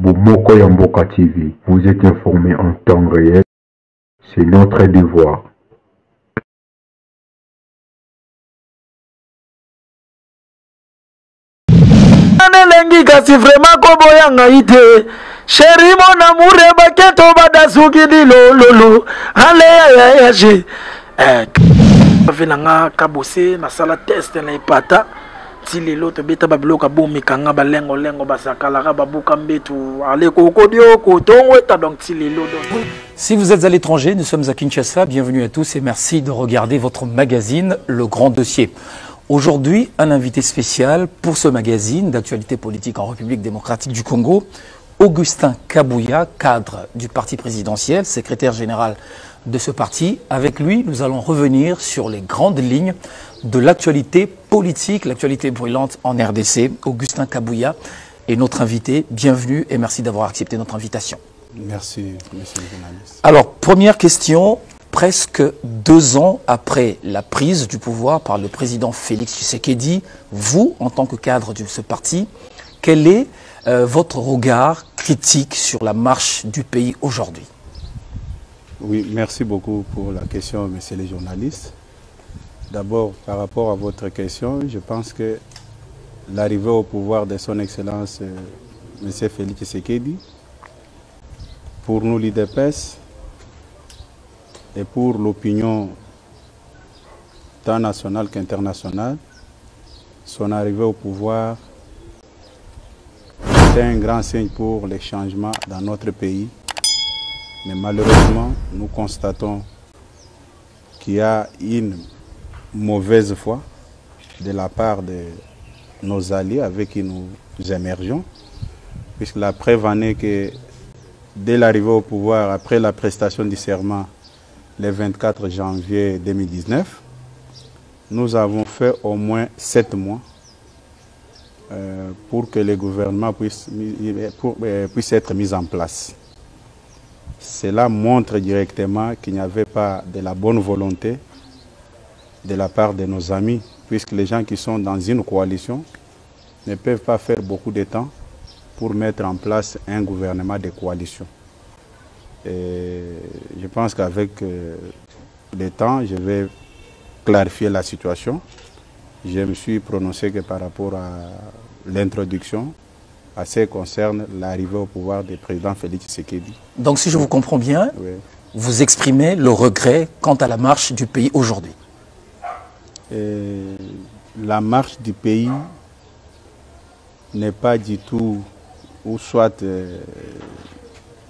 Bomoko Yamboka TV, vous êtes informés en temps réel, c'est notre devoir. Lengi kasi vraiment kobo yanga ite chéri mon amour baketo badasuki di lolo ale ya je venanga kabose na sala test na ipata ti lelo to beta babiloka bomikanga balengo lengo basakala babuka mbetu ale kokodio kotongo eta donc ti lelo donc. Si vous êtes à l'étranger, nous sommes à Kinshasa, bienvenue à tous et merci de regarder votre magazine Le Grand Dossier. Aujourd'hui, un invité spécial pour ce magazine d'actualité politique en République démocratique du Congo, Augustin Kabouya, cadre du parti présidentiel, secrétaire général de ce parti. Avec lui, nous allons revenir sur les grandes lignes de l'actualité politique, l'actualité brûlante en RDC. Augustin Kabouya est notre invité. Bienvenue et merci d'avoir accepté notre invitation. Merci, monsieur le journaliste. Alors, première question. Presque 2 ans après la prise du pouvoir par le président Félix Tshisekedi, vous, en tant que cadre de ce parti, quel est votre regard critique sur la marche du pays aujourd'hui? Oui, merci beaucoup pour la question, monsieur le journaliste. D'abord, par rapport à votre question, je pense que l'arrivée au pouvoir de son Excellence, monsieur Félix Tshisekedi, pour nous, l'IDPS, et pour l'opinion tant nationale qu'internationale, son arrivée au pouvoir est un grand signe pour les changements dans notre pays. Mais malheureusement, nous constatons qu'il y a une mauvaise foi de la part de nos alliés avec qui nous émergeons, puisque la preuve en est que dès l'arrivée au pouvoir, après la prestation du serment, le 24 janvier 2019, nous avons fait au moins 7 mois pour que le gouvernement puisse être mis en place. Cela montre directement qu'il n'y avait pas de la bonne volonté de la part de nos amis, puisque les gens qui sont dans une coalition ne peuvent pas faire beaucoup de temps pour mettre en place un gouvernement de coalition. Et je pense qu'avec le temps, je vais clarifier la situation. Je me suis prononcé que par rapport à l'introduction, à ce qui concerne l'arrivée au pouvoir du président Félix Tshisekedi. Donc si je vous comprends bien, oui, vous exprimez le regret quant à la marche du pays aujourd'hui. La marche du pays n'est pas du tout, ou soit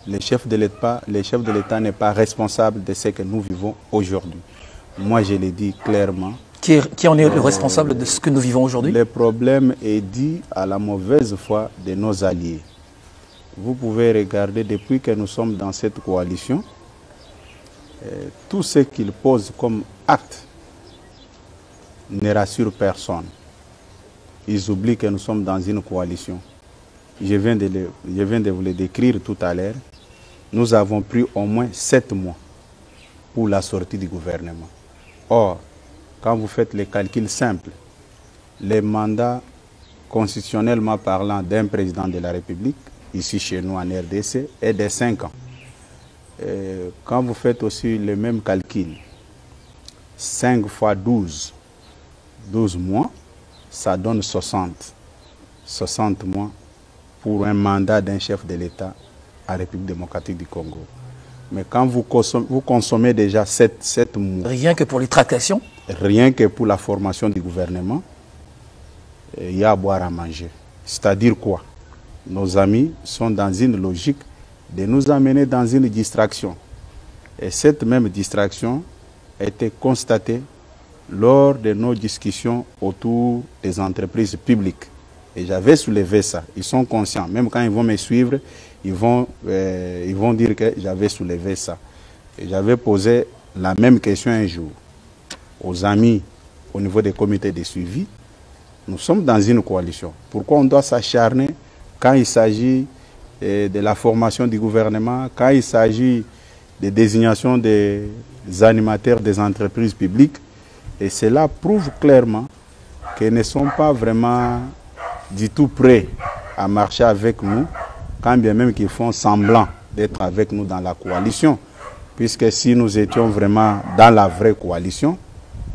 le chef de l'État n'est pas responsable de ce que nous vivons aujourd'hui. Moi, je l'ai dit clairement. Qui en est le responsable de ce que nous vivons aujourd'hui? Le problème est dû à la mauvaise foi de nos alliés. Vous pouvez regarder, depuis que nous sommes dans cette coalition, tout ce qu'ils posent comme acte ne rassure personne. Ils oublient que nous sommes dans une coalition. Je viens de vous le décrire tout à l'heure. Nous avons pris au moins 7 mois pour la sortie du gouvernement. Or, quand vous faites les calculs simples, les mandats constitutionnellement parlant d'un président de la République, ici chez nous en RDC, est de 5 ans. Quand vous faites aussi le même calcul, 5 fois 12 mois, ça donne 60 mois pour un mandat d'un chef de l'État à la République démocratique du Congo. Mais quand vous consommez déjà 7 mois... Rien que pour les tractations? Rien que pour la formation du gouvernement, il y a à boire à manger. C'est-à-dire quoi? Nos amis sont dans une logique de nous amener dans une distraction. Et cette même distraction a été constatée lors de nos discussions autour des entreprises publiques. Et j'avais soulevé ça. Ils sont conscients. Même quand ils vont me suivre, ils vont dire que j'avais soulevé ça. Et j'avais posé la même question un jour aux amis au niveau des comités de suivi. Nous sommes dans une coalition. Pourquoi on doit s'acharner quand il s'agit de la formation du gouvernement, quand il s'agit de désignation des animateurs des entreprises publiques? Et cela prouve clairement qu'ils ne sont pas vraiment du tout prêts à marcher avec nous quand bien même qu'ils font semblant d'être avec nous dans la coalition. Puisque si nous étions vraiment dans la vraie coalition,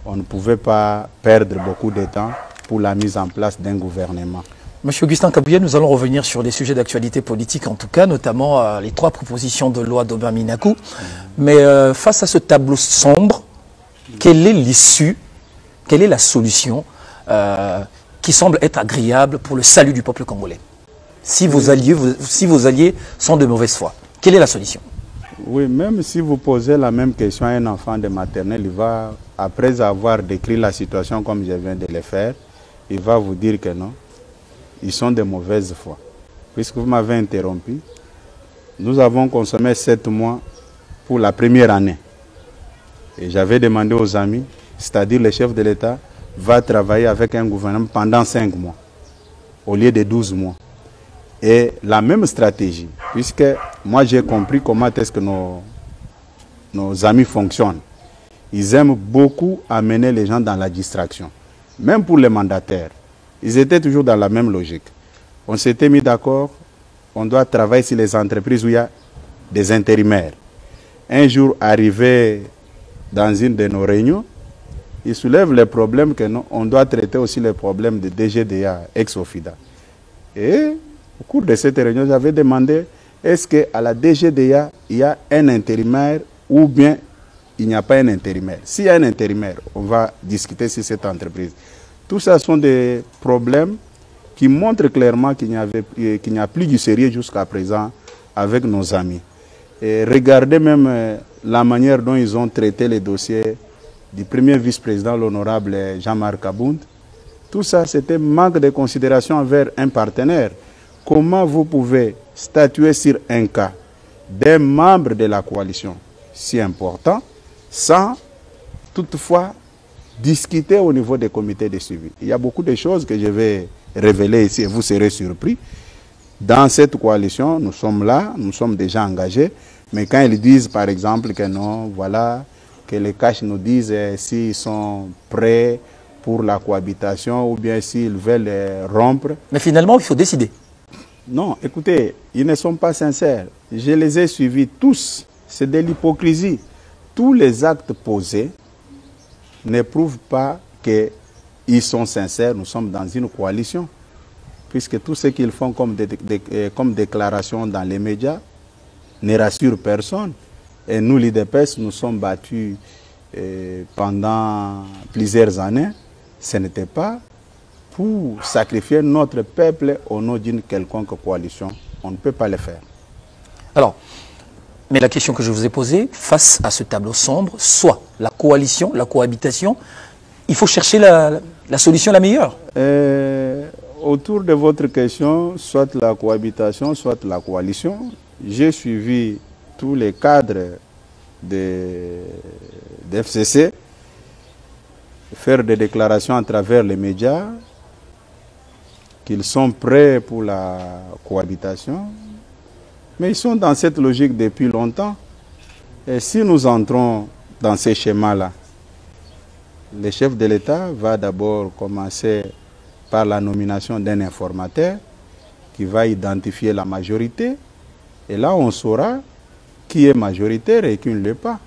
on ne pouvait pas perdre beaucoup de temps pour la mise en place d'un gouvernement. Monsieur Augustin Kabouya, nous allons revenir sur les sujets d'actualité politique, en tout cas, notamment les 3 propositions de loi d'Aubin Minakou. Mais face à ce tableau sombre, quelle est l'issue, quelle est la solution qui semble être agréable pour le salut du peuple congolais? Si vos alliés sont de mauvaise foi, quelle est la solution? Oui, même si vous posez la même question à un enfant de maternelle, il va, après avoir décrit la situation comme je viens de le faire, il va vous dire que non, ils sont de mauvaise foi. Puisque vous m'avez interrompu, nous avons consommé 7 mois pour la première année. Et j'avais demandé aux amis, c'est-à-dire le chef de l'État, va travailler avec un gouvernement pendant 5 mois, au lieu de 12 mois. Et la même stratégie, puisque moi j'ai compris comment est-ce que nos amis fonctionnent. Ils aiment beaucoup amener les gens dans la distraction. Même pour les mandataires, ils étaient toujours dans la même logique. On s'était mis d'accord, on doit travailler sur les entreprises où il y a des intérimaires. Un jour, arrivé dans une de nos réunions, ils soulèvent les problèmes que non, on doit traiter aussi les problèmes de DGDA, ex-OFIDA. Et au cours de cette réunion, j'avais demandé, est-ce qu'à la DGDA, il y a un intérimaire ou bien il n'y a pas un intérimaire? S'il y a un intérimaire, on va discuter sur cette entreprise. Tout ça sont des problèmes qui montrent clairement qu'il n'y a plus du sérieux jusqu'à présent avec nos amis. Et regardez même la manière dont ils ont traité les dossiers du premier vice-président, l'honorable Jean-Marc Abound. Tout ça, c'était manque de considération envers un partenaire. Comment vous pouvez statuer sur un cas d'un membre de la coalition si important sans toutefois discuter au niveau des comités de suivi? Il y a beaucoup de choses que je vais révéler ici et vous serez surpris. Dans cette coalition, nous sommes là, nous sommes déjà engagés, mais quand ils disent par exemple que non, voilà, que les caches nous disent s'ils sont prêts pour la cohabitation ou bien s'ils veulent rompre. Mais finalement, il faut décider. Non, écoutez, ils ne sont pas sincères. Je les ai suivis tous. C'est de l'hypocrisie. Tous les actes posés ne prouvent pas qu'ils sont sincères. Nous sommes dans une coalition. Puisque tout ce qu'ils font comme déclaration dans les médias ne rassure personne. Et nous, l'IDPS, nous sommes battus pendant plusieurs années. Ce n'était pas pour sacrifier notre peuple au nom d'une quelconque coalition. On ne peut pas le faire. Alors, mais la question que je vous ai posée, face à ce tableau sombre, soit la coalition, la cohabitation, il faut chercher la solution la meilleure. Autour de votre question, soit la cohabitation, soit la coalition, j'ai suivi tous les cadres de FCC faire des déclarations à travers les médias qu'ils sont prêts pour la cohabitation, mais ils sont dans cette logique depuis longtemps. Et si nous entrons dans ces schémas-là, le chef de l'État va d'abord commencer par la nomination d'un informateur qui va identifier la majorité, et là on saura qui est majoritaire et qui ne l'est pas.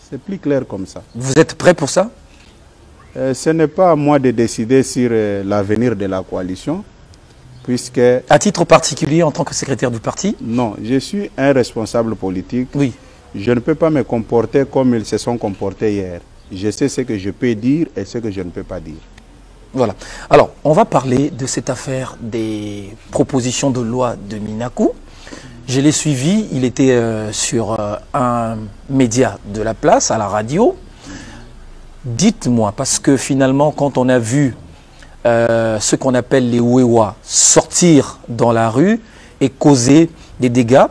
C'est plus clair comme ça. Vous êtes prêt pour ça? Ce n'est pas à moi de décider sur l'avenir de la coalition, puisque... À titre particulier, en tant que secrétaire du parti? Non, je suis un responsable politique. Oui. Je ne peux pas me comporter comme ils se sont comportés hier. Je sais ce que je peux dire et ce que je ne peux pas dire. Voilà. Alors, on va parler de cette affaire des propositions de loi de Minakou. Je l'ai suivi, il était sur un média de la place, à la radio. Dites-moi, parce que finalement, quand on a vu ce qu'on appelle les Wewa sortir dans la rue et causer des dégâts,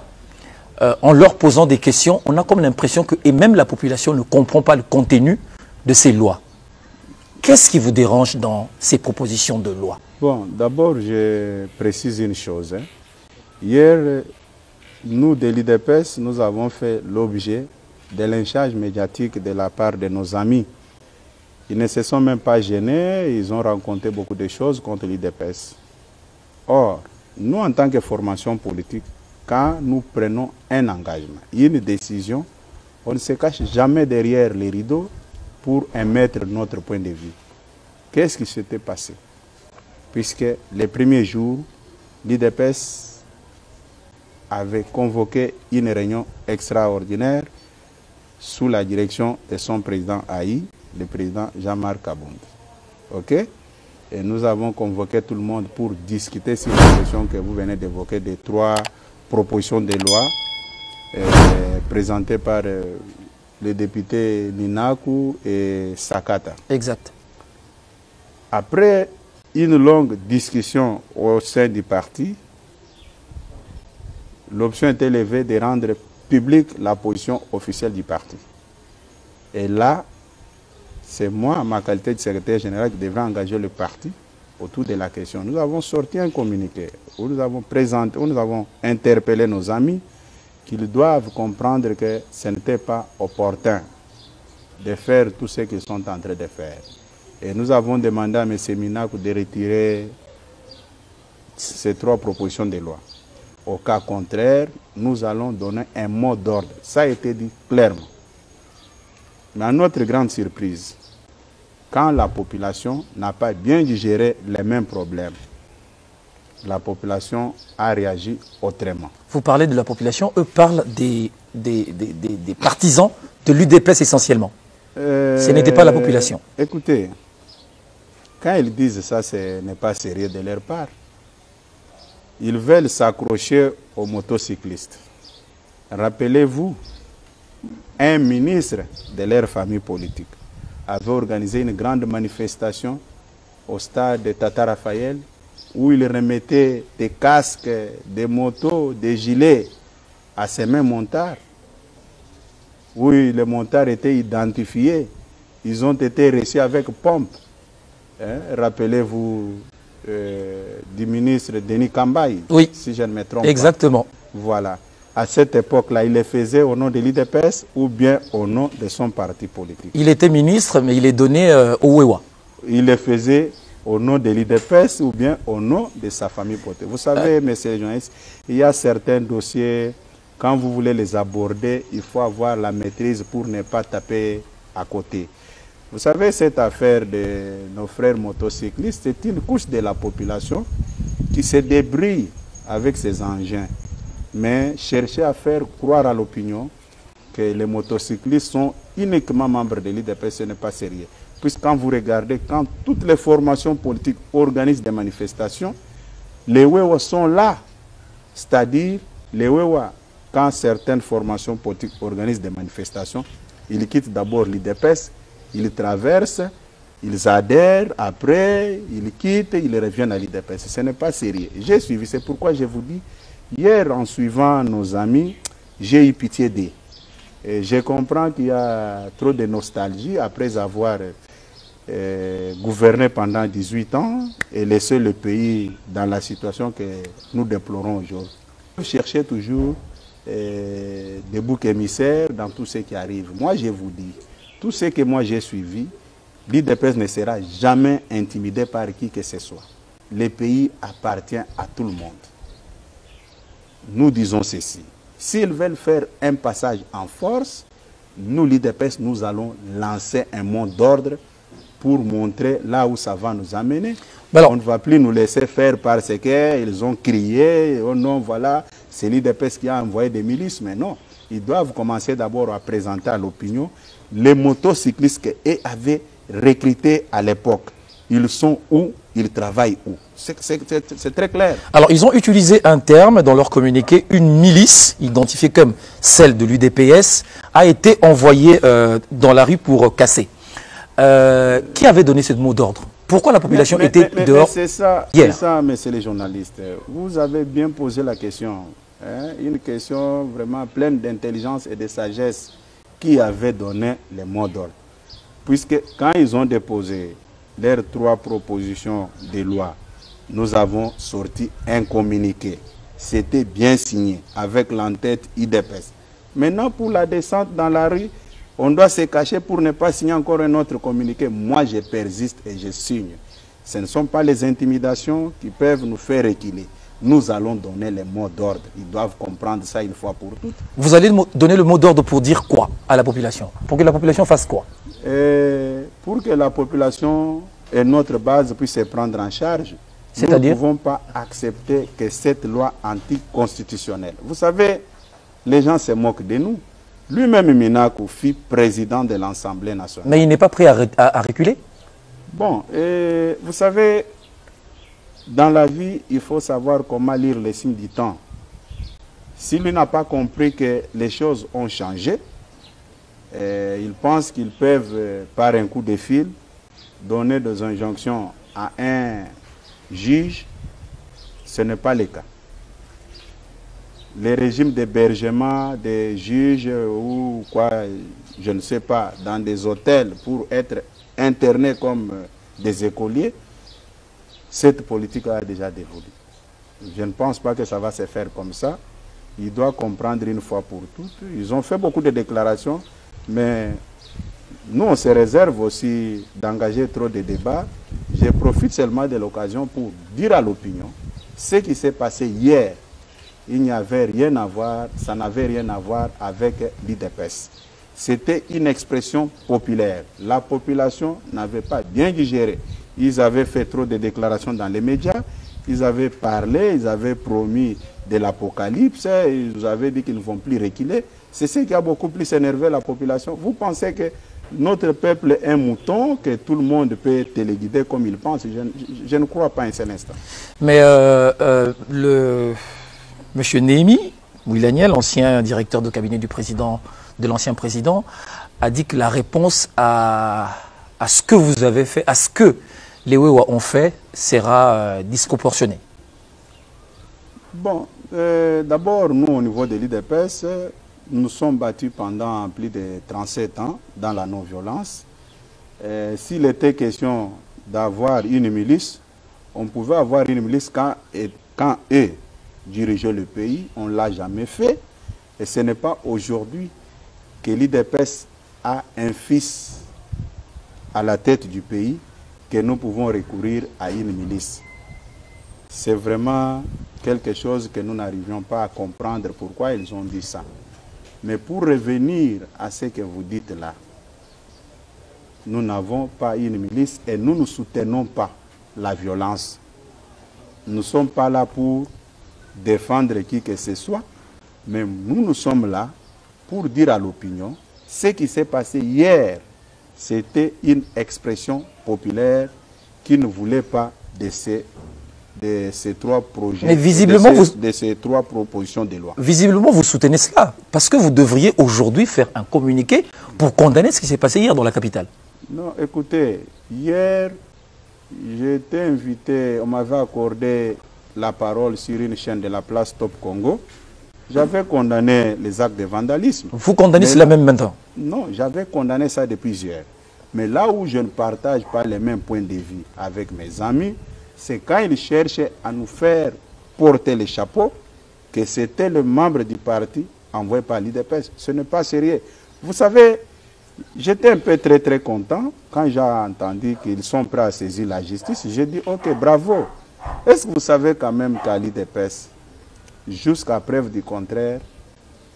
en leur posant des questions, on a comme l'impression que, et même la population ne comprend pas le contenu de ces lois. Qu'est-ce qui vous dérange dans ces propositions de loi? Bon, d'abord, je précise une chose. Hier, nous, de l'IDPS, nous avons fait l'objet de lynchage médiatique de la part de nos amis. Ils ne se sont même pas gênés, ils ont rencontré beaucoup de choses contre l'IDPS. Or, nous, en tant que formation politique, quand nous prenons un engagement, une décision, on ne se cache jamais derrière les rideaux pour émettre notre point de vue. Qu'est-ce qui s'était passé? Puisque les premiers jours, l'IDPS avait convoqué une réunion extraordinaire sous la direction de son président Haï, le président Jean-Marc Kabound. OK? Et nous avons convoqué tout le monde pour discuter sur la question que vous venez d'évoquer des 3 propositions de loi présentées par les députés Ninaku et Sakata. Exact. Après une longue discussion au sein du parti, l'option était levée de rendre publique la position officielle du parti. Et là, c'est moi, en ma qualité de secrétaire général, qui devrais engager le parti autour de la question. Nous avons sorti un communiqué où nous avons présenté, où nous avons interpellé nos amis qu'ils doivent comprendre que ce n'était pas opportun de faire tout ce qu'ils sont en train de faire. Et nous avons demandé à M. Minakou de retirer ces 3 propositions de loi. Au cas contraire, nous allons donner un mot d'ordre. Ça a été dit clairement. Mais à notre grande surprise, quand la population n'a pas bien digéré les mêmes problèmes, la population a réagi autrement. Vous parlez de la population, eux parlent des partisans de l'UDPS essentiellement. Ce n'était pas la population. Écoutez, quand ils disent ça, ce n'est pas sérieux de leur part. Ils veulent s'accrocher aux motocyclistes. Rappelez-vous, un ministre de leur famille politique avait organisé une grande manifestation au stade de Tata Raphaël où il remettait des casques, des motos, des gilets à ces mêmes montards. Oui, les montards étaient identifiés. Ils ont été reçus avec pompe. Hein? Rappelez-vous du ministre Denis Kambaï, oui, si je ne me trompe exactement. Pas. Voilà. À cette époque-là, il le faisait au nom de l'IDPS ou bien au nom de son parti politique. Il était ministre, mais il est donné au Wewa. Il le faisait au nom de l'IDPS ou bien au nom de sa famille politique. Vous savez, messieurs les journalistes, il y a certains dossiers, quand vous voulez les aborder, il faut avoir la maîtrise pour ne pas taper à côté. Vous savez, cette affaire de nos frères motocyclistes, c'est une couche de la population qui se débrouille avec ces engins. Mais chercher à faire croire à l'opinion que les motocyclistes sont uniquement membres de l'IDPS, ce n'est pas sérieux. Puisque quand vous regardez, quand toutes les formations politiques organisent des manifestations, les Wewa sont là. C'est-à-dire, les Wewa, quand certaines formations politiques organisent des manifestations, ils quittent d'abord l'IDPS, ils traversent, ils adhèrent, après, ils quittent, ils reviennent à l'IDPS. Ce n'est pas sérieux. J'ai suivi, c'est pourquoi je vous dis, hier, en suivant nos amis, j'ai eu pitié d'eux. Et je comprends qu'il y a trop de nostalgie après avoir gouverné pendant 18 ans et laissé le pays dans la situation que nous déplorons aujourd'hui. Vous cherchez toujours des boucs émissaires dans tout ce qui arrive. Moi, je vous dis, tout ce que moi j'ai suivi, l'IDPS ne sera jamais intimidé par qui que ce soit. Le pays appartient à tout le monde. Nous disons ceci. S'ils veulent faire un passage en force, nous, l'IDPS, nous allons lancer un mot d'ordre pour montrer là où ça va nous amener. Alors, on ne va plus nous laisser faire parce qu'ils ont crié, oh non, voilà, c'est l'IDPS qui a envoyé des milices, mais non. Ils doivent commencer d'abord à présenter à l'opinion les motocyclistes qu'ils avaient recrutés à l'époque. Ils sont où? Ils travaillent où? C'est très clair. Alors, ils ont utilisé un terme dans leur communiqué, une milice, identifiée comme celle de l'UDPS, a été envoyée dans la rue pour casser. Qui avait donné ce mot d'ordre? Pourquoi la population était dehors? C'est ça, messieurs les journalistes. Vous avez bien posé la question. Hein? Une question vraiment pleine d'intelligence et de sagesse. Qui avait donné les mots d'ordre? Puisque quand ils ont déposé leurs 3 propositions de loi, nous avons sorti un communiqué. C'était bien signé avec l'entête IDPS. Maintenant, pour la descente dans la rue, on doit se cacher pour ne pas signer encore un autre communiqué. Moi, je persiste et je signe. Ce ne sont pas les intimidations qui peuvent nous faire reculer. nous allons donner les mots d'ordre. Ils doivent comprendre ça une fois pour toutes. Vous allez donner le mot d'ordre pour dire quoi à la population? Pour que la population fasse quoi? Pour que la population et notre base puissent se prendre en charge. Nous ne pouvons pas accepter que cette loi anticonstitutionnelle. Vous savez, les gens se moquent de nous. Lui-même, Minakou, fut président de l'Assemblée nationale. Mais il n'est pas prêt à reculer? Bon, vous savez, dans la vie, il faut savoir comment lire les signes du temps. Si lui n'a pas compris que les choses ont changé, il pense qu'ils peuvent, par un coup de fil, donner des injonctions à un juge. Ce n'est pas le cas. Les régimes d'hébergement des juges ou quoi, je ne sais pas, dans des hôtels pour être internés comme des écoliers, cette politique a déjà dévolue. Je ne pense pas que ça va se faire comme ça. Il doit comprendre une fois pour toutes. Ils ont fait beaucoup de déclarations, mais nous, on se réserve aussi d'engager trop de débats. Je profite seulement de l'occasion pour dire à l'opinion ce qui s'est passé hier. Il n'y avait rien à voir, ça n'avait rien à voir avec l'IDPS. C'était une expression populaire. La population n'avait pas bien digéré. Ils avaient fait trop de déclarations dans les médias. Ils avaient parlé, ils avaient promis de l'apocalypse. Ils avaient dit qu'ils ne vont plus reculer. C'est ce qui a beaucoup plus énervé la population. Vous pensez que notre peuple est un mouton, que tout le monde peut téléguider comme il pense? Je ne crois pas un seul instant. Mais Monsieur Néhémie Ouilaniel, ancien directeur de cabinet du président, de l'ancien président, a dit que la réponse à ce que vous avez fait, à ce que les Wewa ont fait, sera disproportionnée. Bon, d'abord, nous, au niveau de l'IDPS, nous sommes battus pendant plus de 37 ans dans la non-violence. S'il était question d'avoir une milice, on pouvait avoir une milice quand eux dirigeaient le pays. On ne l'a jamais fait. Et ce n'est pas aujourd'hui que l'IDPS a un fils à la tête du pays que nous pouvons recourir à une milice. C'est vraiment quelque chose que nous n'arrivions pas à comprendre pourquoi ils ont dit ça. Mais pour revenir à ce que vous dites là, nous n'avons pas une milice et nous ne soutenons pas la violence. Nous ne sommes pas là pour défendre qui que ce soit, mais nous sommes là pour dire à l'opinion ce qui s'est passé hier. C'était une expression populaire qui ne voulait pas de ces trois projets, mais visiblement de ces trois propositions de loi. Visiblement, vous soutenez cela, parce que vous devriez aujourd'hui faire un communiqué pour condamner ce qui s'est passé hier dans la capitale. Non, écoutez, hier, j'ai été invité, on m'avait accordé la parole sur une chaîne de la place Top Congo. J'avais condamné les actes de vandalisme. Vous condamnez cela même maintenant? Non, j'avais condamné ça depuis hier. Mais là où je ne partage pas les mêmes points de vue avec mes amis, c'est quand ils cherchent à nous faire porter le chapeau, que c'était le membre du parti envoyé par l'IDPS. Ce n'est pas sérieux. Vous savez, j'étais un peu très content quand j'ai entendu qu'ils sont prêts à saisir la justice. J'ai dit, ok, bravo. Est-ce que vous savez quand même qu'à l'IDPS, jusqu'à preuve du contraire,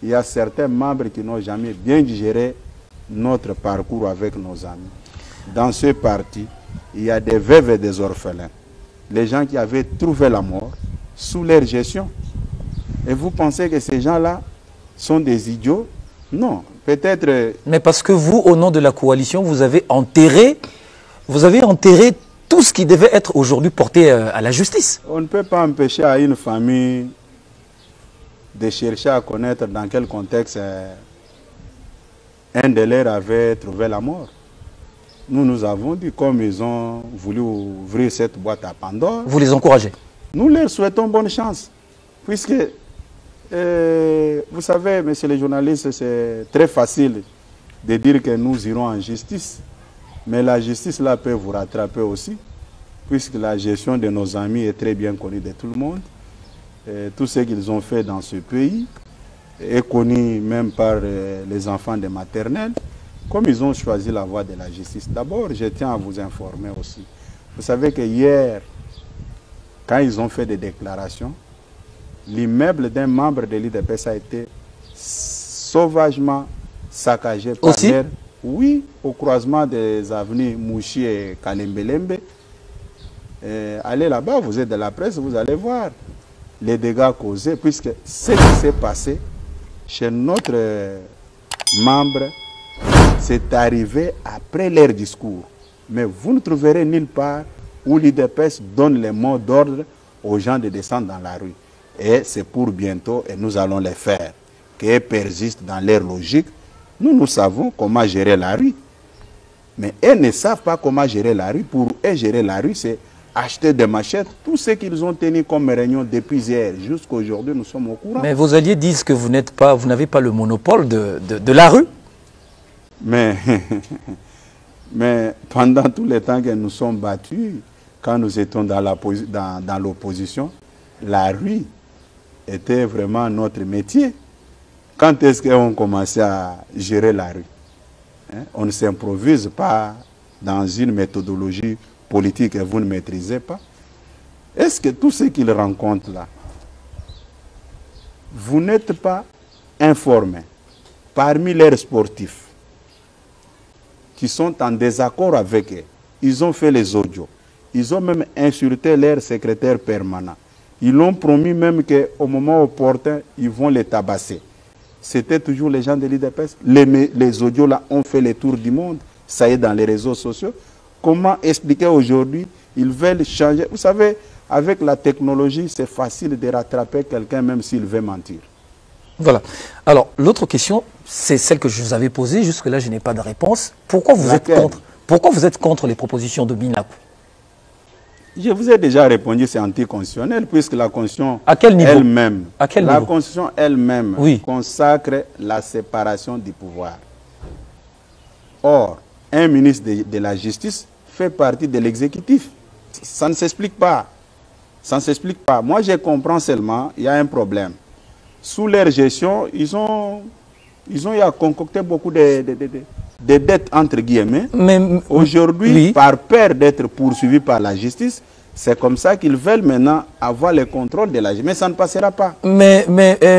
il y a certains membres qui n'ont jamais bien digéré notre parcours avec nos amis. Dans ce parti, il y a des veuves et des orphelins. Les gens qui avaient trouvé la mort sous leur gestion. Et vous pensez que ces gens-là sont des idiots? Non, peut-être... Mais parce que vous, au nom de la coalition, vous avez enterré tout ce qui devait être aujourd'hui porté à la justice. On ne peut pas empêcher à une famille de chercher à connaître dans quel contexte un de leurs avait trouvé la mort. Nous avons dit, comme ils ont voulu ouvrir cette boîte à Pandore... Vous les encouragez? Nous leur souhaitons bonne chance. Puisque, vous savez, messieurs les journalistes, c'est très facile de dire que nous irons en justice. Mais la justice, là, peut vous rattraper aussi. Puisque la gestion de nos amis est très bien connue de tout le monde. Tout ce qu'ils ont fait dans ce pays est connu même par les enfants des maternelles. Comme ils ont choisi la voie de la justice. D'abord, je tiens à vous informer aussi. Vous savez que hier, quand ils ont fait des déclarations, l'immeuble d'un membre de l'IDPS a été sauvagement saccagé par Aussi? l'air. Oui, au croisement des avenues Mouchi et Kalembelembe. Allez là-bas, vous êtes de la presse, vous allez voir les dégâts causés, puisque ce qui s'est passé chez notre membre, c'est arrivé après leur discours. Mais vous ne trouverez nulle part où l'IDPS donne les mots d'ordre aux gens de descendre dans la rue. Et c'est pour bientôt, et nous allons les faire. Qu'ils persistent dans leur logique. Nous savons comment gérer la rue. Mais elles ne savent pas comment gérer la rue. Pour eux, gérer la rue, c'est acheter des machettes. Tout ce qu'ils ont tenu comme réunion depuis hier jusqu'à aujourd'hui, nous sommes au courant. Mais vos alliés disent que vous n'avez pas le monopole de la rue. Mais pendant tout le temps que nous sommes battus, quand nous étions dans l'opposition, la rue était vraiment notre métier. Quand est-ce qu'on commençait à gérer la rue? On ne s'improvise pas dans une méthodologie politique que vous ne maîtrisez pas. Est-ce que tout ce qu'ils rencontrent là, vous n'êtes pas informés parmi leurs sportifs qui sont en désaccord avec eux? Ils ont fait les audios. Ils ont même insulté leur secrétaire permanent. Ils ont promis même qu'au moment opportun, ils vont les tabasser. C'était toujours les gens de l'IDPS. Les audios là ont fait le tour du monde. Ça y est dans les réseaux sociaux. Comment expliquer aujourd'hui? Ils veulent changer. Vous savez, avec la technologie, c'est facile de rattraper quelqu'un même s'il veut mentir. Voilà. Alors, l'autre question, c'est celle que je vous avais posée. Jusque-là, je n'ai pas de réponse. Pourquoi vous êtes contre les propositions de Minakou? Je vous ai déjà répondu, c'est anticonstitutionnel, puisque la Constitution elle-même consacre la séparation du pouvoir. Or, un ministre de la Justice fait partie de l'exécutif. Ça ne s'explique pas. Ça ne s'explique pas. Moi, je comprends seulement, il y a un problème. Sous leur gestion, ils ont concocté beaucoup de dettes, entre guillemets. Aujourd'hui, oui, par peur d'être poursuivis par la justice, c'est comme ça qu'ils veulent maintenant avoir le contrôle de la justice. Mais ça ne passera pas. Mais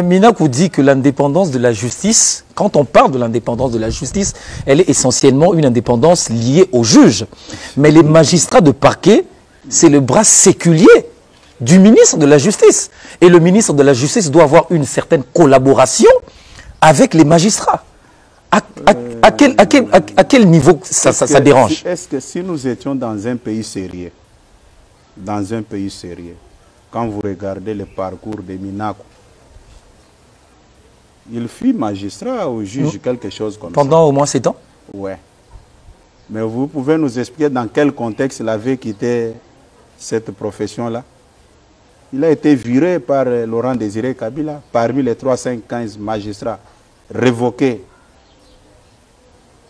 Minakou dit que l'indépendance de la justice, quand on parle de l'indépendance de la justice, elle est essentiellement une indépendance liée aux juges. Mais les magistrats de parquet, c'est le bras séculier du ministre de la Justice. Et le ministre de la Justice doit avoir une certaine collaboration avec les magistrats. À quel niveau ça dérange? Est-ce que si nous étions dans un pays sérieux, quand vous regardez le parcours de Minakou, il fut magistrat ou juge, quelque chose comme ça. Pendant au moins 7 ans? Oui. Mais vous pouvez nous expliquer dans quel contexte il avait quitté cette profession-là? Il a été viré par Laurent Désiré Kabila, parmi les 315 magistrats révoqués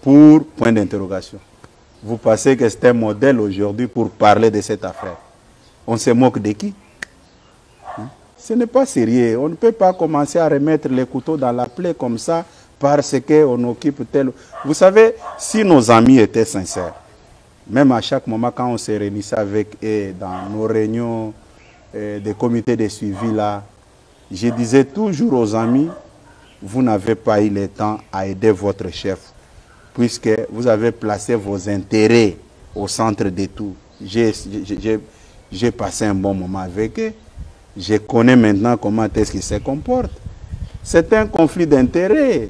pour point d'interrogation. Vous pensez que c'est un modèle aujourd'hui pour parler de cette affaire? On se moque de qui? Ce n'est pas sérieux. On ne peut pas commencer à remettre les couteaux dans la plaie comme ça parce qu'on occupe tel... Vous savez, si nos amis étaient sincères, même à chaque moment quand on se réunissait avec eux dans nos réunions des comités de suivi là, je disais toujours aux amis, vous n'avez pas eu le temps à aider votre chef, puisque vous avez placé vos intérêts au centre de tout. J'ai passé un bon moment avec eux. Je connais maintenant comment est-ce qu'ils se comportent. C'est un conflit d'intérêts.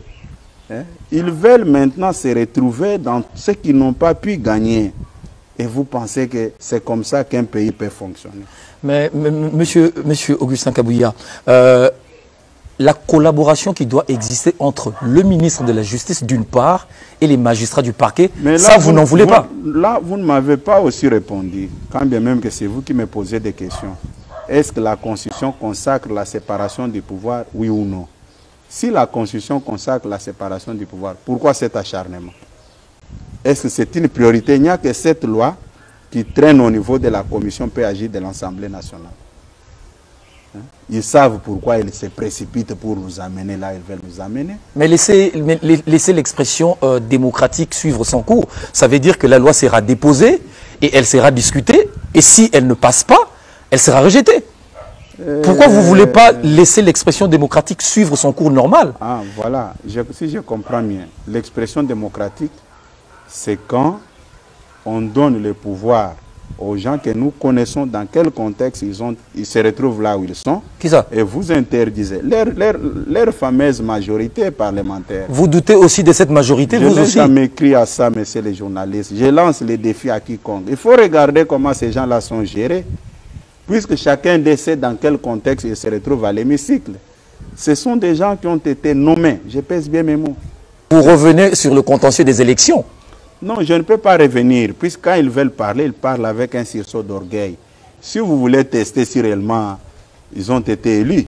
Ils veulent maintenant se retrouver dans ce qu'ils n'ont pas pu gagner. Et vous pensez que c'est comme ça qu'un pays peut fonctionner? Mais monsieur Augustin Kabouya, la collaboration qui doit exister entre le ministre de la Justice d'une part et les magistrats du parquet, mais là, ça vous n'en voulez pas? Là, vous ne m'avez pas aussi répondu, quand bien même que c'est vous qui me posez des questions. Est-ce que la Constitution consacre la séparation du pouvoir, oui ou non? Si la Constitution consacre la séparation du pouvoir, pourquoi cet acharnement? Est-ce que c'est une priorité? Il n'y a que cette loi qui traîne au niveau de la Commission PAJ de l'Assemblée nationale. Ils savent pourquoi ils se précipitent pour nous amener là, ils veulent nous amener. Mais laissez l'expression démocratique suivre son cours. Ça veut dire que la loi sera déposée et elle sera discutée. Et si elle ne passe pas, elle sera rejetée. Pourquoi vous ne voulez pas laisser l'expression démocratique suivre son cours normal? Ah, voilà. Si je comprends bien, l'expression démocratique, c'est quand on donne le pouvoir aux gens que nous connaissons dans quel contexte ils se retrouvent là où ils sont. Qui ça? Et vous interdisez leur fameuse majorité parlementaire. Vous doutez aussi de cette majorité, vous aussi? Je n'ai jamais écrit à ça, messieurs les journalistes. Je lance les défis à quiconque. Il faut regarder comment ces gens-là sont gérés, puisque chacun décide dans quel contexte il se retrouve à l'hémicycle. Ce sont des gens qui ont été nommés. Je pèse bien mes mots. Vous revenez sur le contentieux des élections. Non, je ne peux pas revenir, puisque quand ils veulent parler, ils parlent avec un sursaut d'orgueil. Si vous voulez tester si réellement ils ont été élus,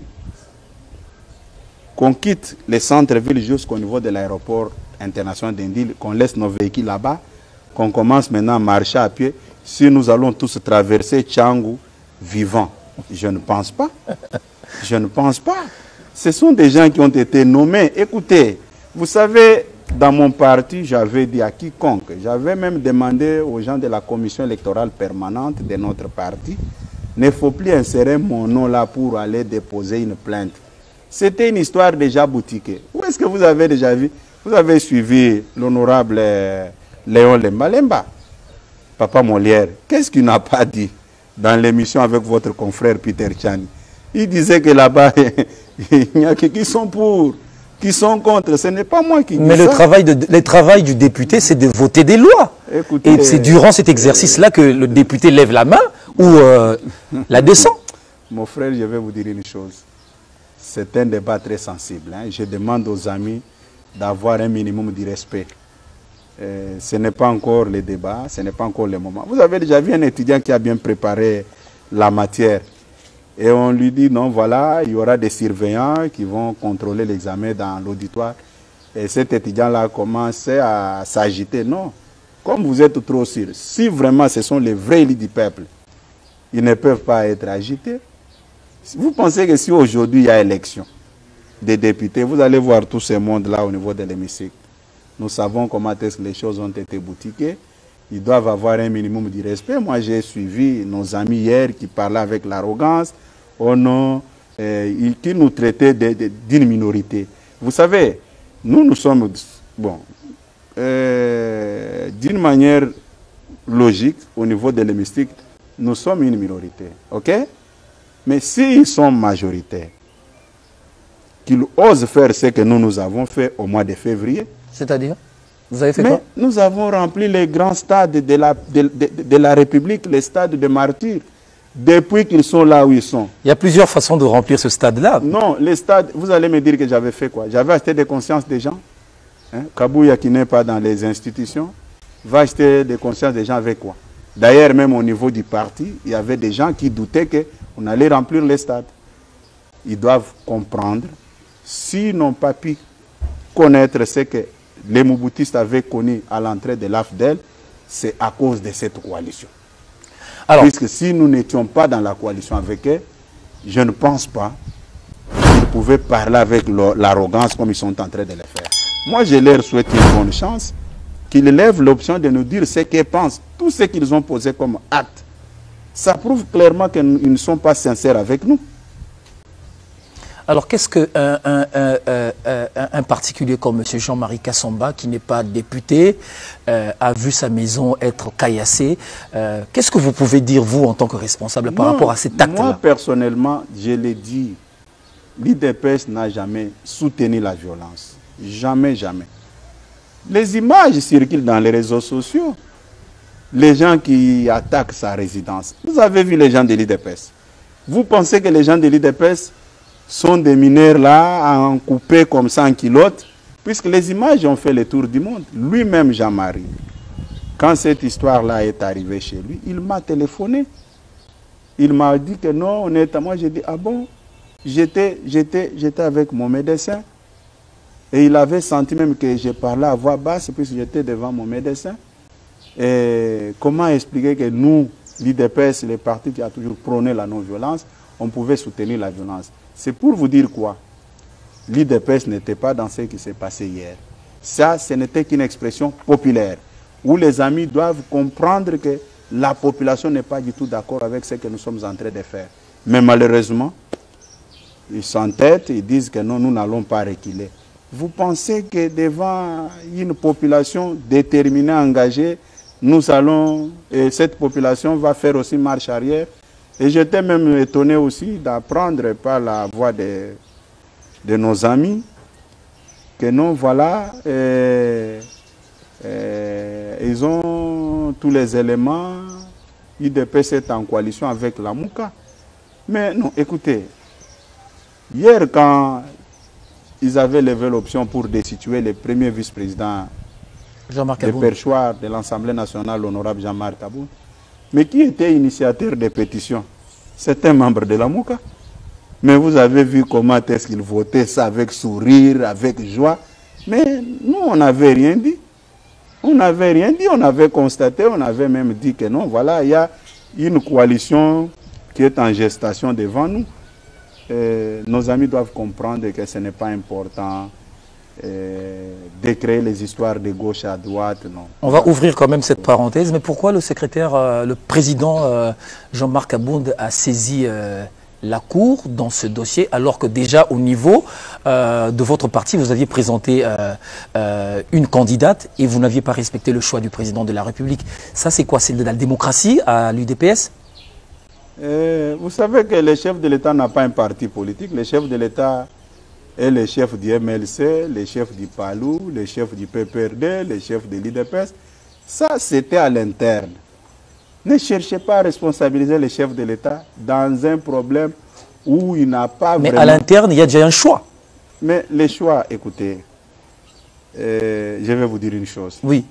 qu'on quitte les centres-villes jusqu'au niveau de l'aéroport international d'Indil, qu'on laisse nos véhicules là-bas, qu'on commence maintenant à marcher à pied, si nous allons tous traverser Tchangou vivants. Je ne pense pas. Je ne pense pas. Ce sont des gens qui ont été nommés. Écoutez, vous savez, dans mon parti, j'avais dit à quiconque, j'avais même demandé aux gens de la commission électorale permanente de notre parti, ne faut plus insérer mon nom là pour aller déposer une plainte. C'était une histoire déjà boutiquée. Où est-ce que vous avez déjà vu? Vous avez suivi l'honorable Léon Lemba, Papa Molière. Qu'est-ce qu'il n'a pas dit dans l'émission avec votre confrère Peter Chan? Il disait que là-bas, il n'y a que qui sont pour, qui sont contre. Ce n'est pas moi qui dis ça. Mais le travail du député, c'est de voter des lois. Écoutez, et c'est durant cet exercice-là que le député lève la main ou la descend. Mon frère, je vais vous dire une chose. C'est un débat très sensible. Hein. Je demande aux amis d'avoir un minimum de respect. Ce n'est pas encore le débat, ce n'est pas encore le moment. Vous avez déjà vu un étudiant qui a bien préparé la matière. Et on lui dit, non, voilà, il y aura des surveillants qui vont contrôler l'examen dans l'auditoire. Et cet étudiant-là commence à s'agiter. Non, comme vous êtes trop sûr, si vraiment ce sont les vrais élus du peuple, ils ne peuvent pas être agités. Vous pensez que si aujourd'hui il y a élection des députés, vous allez voir tout ce monde-là au niveau de l'hémicycle. Nous savons comment est-ce que les choses ont été boutiquées. Ils doivent avoir un minimum de respect. Moi, j'ai suivi nos amis hier qui parlaient avec l'arrogance, qui nous traitaient d'une minorité. Vous savez, nous sommes, bon, d'une manière logique, au niveau de l'hémicycle, nous sommes une minorité. OK? Mais s'ils sont majoritaires, qu'ils osent faire ce que nous avons fait au mois de février. C'est-à-dire? Vous avez fait quoi? Nous avons rempli les grands stades de la République, les stades de martyrs, depuis qu'ils sont là où ils sont. Il y a plusieurs façons de remplir ce stade-là. Non, les stades, vous allez me dire que j'avais fait quoi? J'avais acheté des consciences des gens. Hein? Kabouya qui n'est pas dans les institutions, va acheter des consciences des gens avec quoi? D'ailleurs, même au niveau du parti, il y avait des gens qui doutaient qu'on allait remplir les stades. Ils doivent comprendre, s'ils n'ont pas pu connaître ce que les Mouboutistes avaient connu à l'entrée de l'AFDEL, c'est à cause de cette coalition. Alors, puisque si nous n'étions pas dans la coalition avec eux, je ne pense pas qu'ils pouvaient parler avec l'arrogance comme ils sont en train de le faire. Moi, je leur souhaite une bonne chance, qu'ils lèvent l'option de nous dire ce qu'ils pensent. Tout ce qu'ils ont posé comme acte, ça prouve clairement qu'ils ne sont pas sincères avec nous. Alors, qu'est-ce qu'un particulier comme M. Jean-Marie Kassamba, qui n'est pas député, a vu sa maison être caillassée? Qu'est-ce que vous pouvez dire, vous, en tant que responsable, par rapport à cet acte-là? Moi, personnellement, je l'ai dit, l'IDPS n'a jamais soutenu la violence. Jamais, jamais. Les images circulent dans les réseaux sociaux. Les gens qui attaquent sa résidence. Vous avez vu les gens de l'IDPS. Vous pensez que les gens de l'IDPS sont des mineurs là, en coupé comme ça en culotte, puisque les images ont fait le tour du monde. Lui-même, Jean-Marie, quand cette histoire-là est arrivée chez lui, il m'a téléphoné. Il m'a dit que non, honnêtement, j'ai dit, ah bon, j'étais avec mon médecin. Et il avait senti même que je parlais à voix basse, puisque j'étais devant mon médecin. Et comment expliquer que nous, l'IDPS, le parti qui a toujours prôné la non-violence, on pouvait soutenir la violence? C'est pour vous dire quoi? L'IDPS n'était pas dans ce qui s'est passé hier. Ça, ce n'était qu'une expression populaire, où les amis doivent comprendre que la population n'est pas du tout d'accord avec ce que nous sommes en train de faire. Mais malheureusement, ils s'entêtent, ils disent que non, nous n'allons pas reculer. Vous pensez que devant une population déterminée, engagée, nous allons, et cette population va faire aussi marche arrière? Et j'étais même étonné aussi d'apprendre par la voix de nos amis que non, voilà, ils ont tous les éléments, UDPS est en coalition avec la Mouka. Mais non, écoutez, hier quand ils avaient levé l'option pour destituer le premier vice-président de perchoir de l'Assemblée nationale, l'honorable Jean-Marc Aboun, mais qui était initiateur des pétitions? C'est un membre de la Mouka. Mais vous avez vu comment est-ce qu'il votait ça avec sourire, avec joie. Mais nous, on n'avait rien dit. On n'avait rien dit, on avait constaté, on avait même dit que non, voilà, il y a une coalition qui est en gestation devant nous. Nos amis doivent comprendre que ce n'est pas important de créer les histoires de gauche à droite, non. On va ouvrir quand même cette parenthèse, mais pourquoi le président Jean-Marc Abound a saisi la Cour dans ce dossier, alors que déjà au niveau de votre parti, vous aviez présenté une candidate et vous n'aviez pas respecté le choix du président de la République? Ça, c'est quoi? C'est de la démocratie à l'UDPS? Vous savez que le chef de l'État n'a pas un parti politique. Le chef de l'État est le chef du MLC, le chef du PALU, le chef du PPRD, le chef de l'UDPS. Ça, c'était à l'interne. Ne cherchez pas à responsabiliser le chef de l'État dans un problème où il n'a pas Mais vraiment... à l'interne, il y a déjà un choix. Mais les choix, écoutez, je vais vous dire une chose. Oui.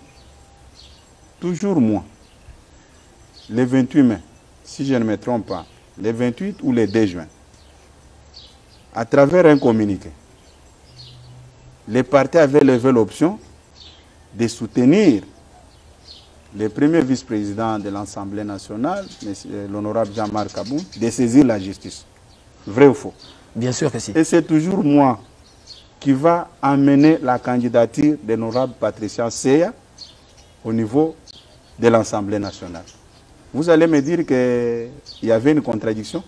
Toujours moi, le 28 mai, si je ne me trompe pas, le 28 ou le 2 juin, à travers un communiqué, les partis avaient levé l'option de soutenir le premier vice-président de l'Assemblée nationale, l'honorable Jean-Marc Aboun, de saisir la justice. Vrai ou faux? Bien sûr que si. Et c'est toujours moi qui va amener la candidature de l'honorable Patricia Seya au niveau de l'Assemblée nationale. Vous allez me dire qu'il y avait une contradiction.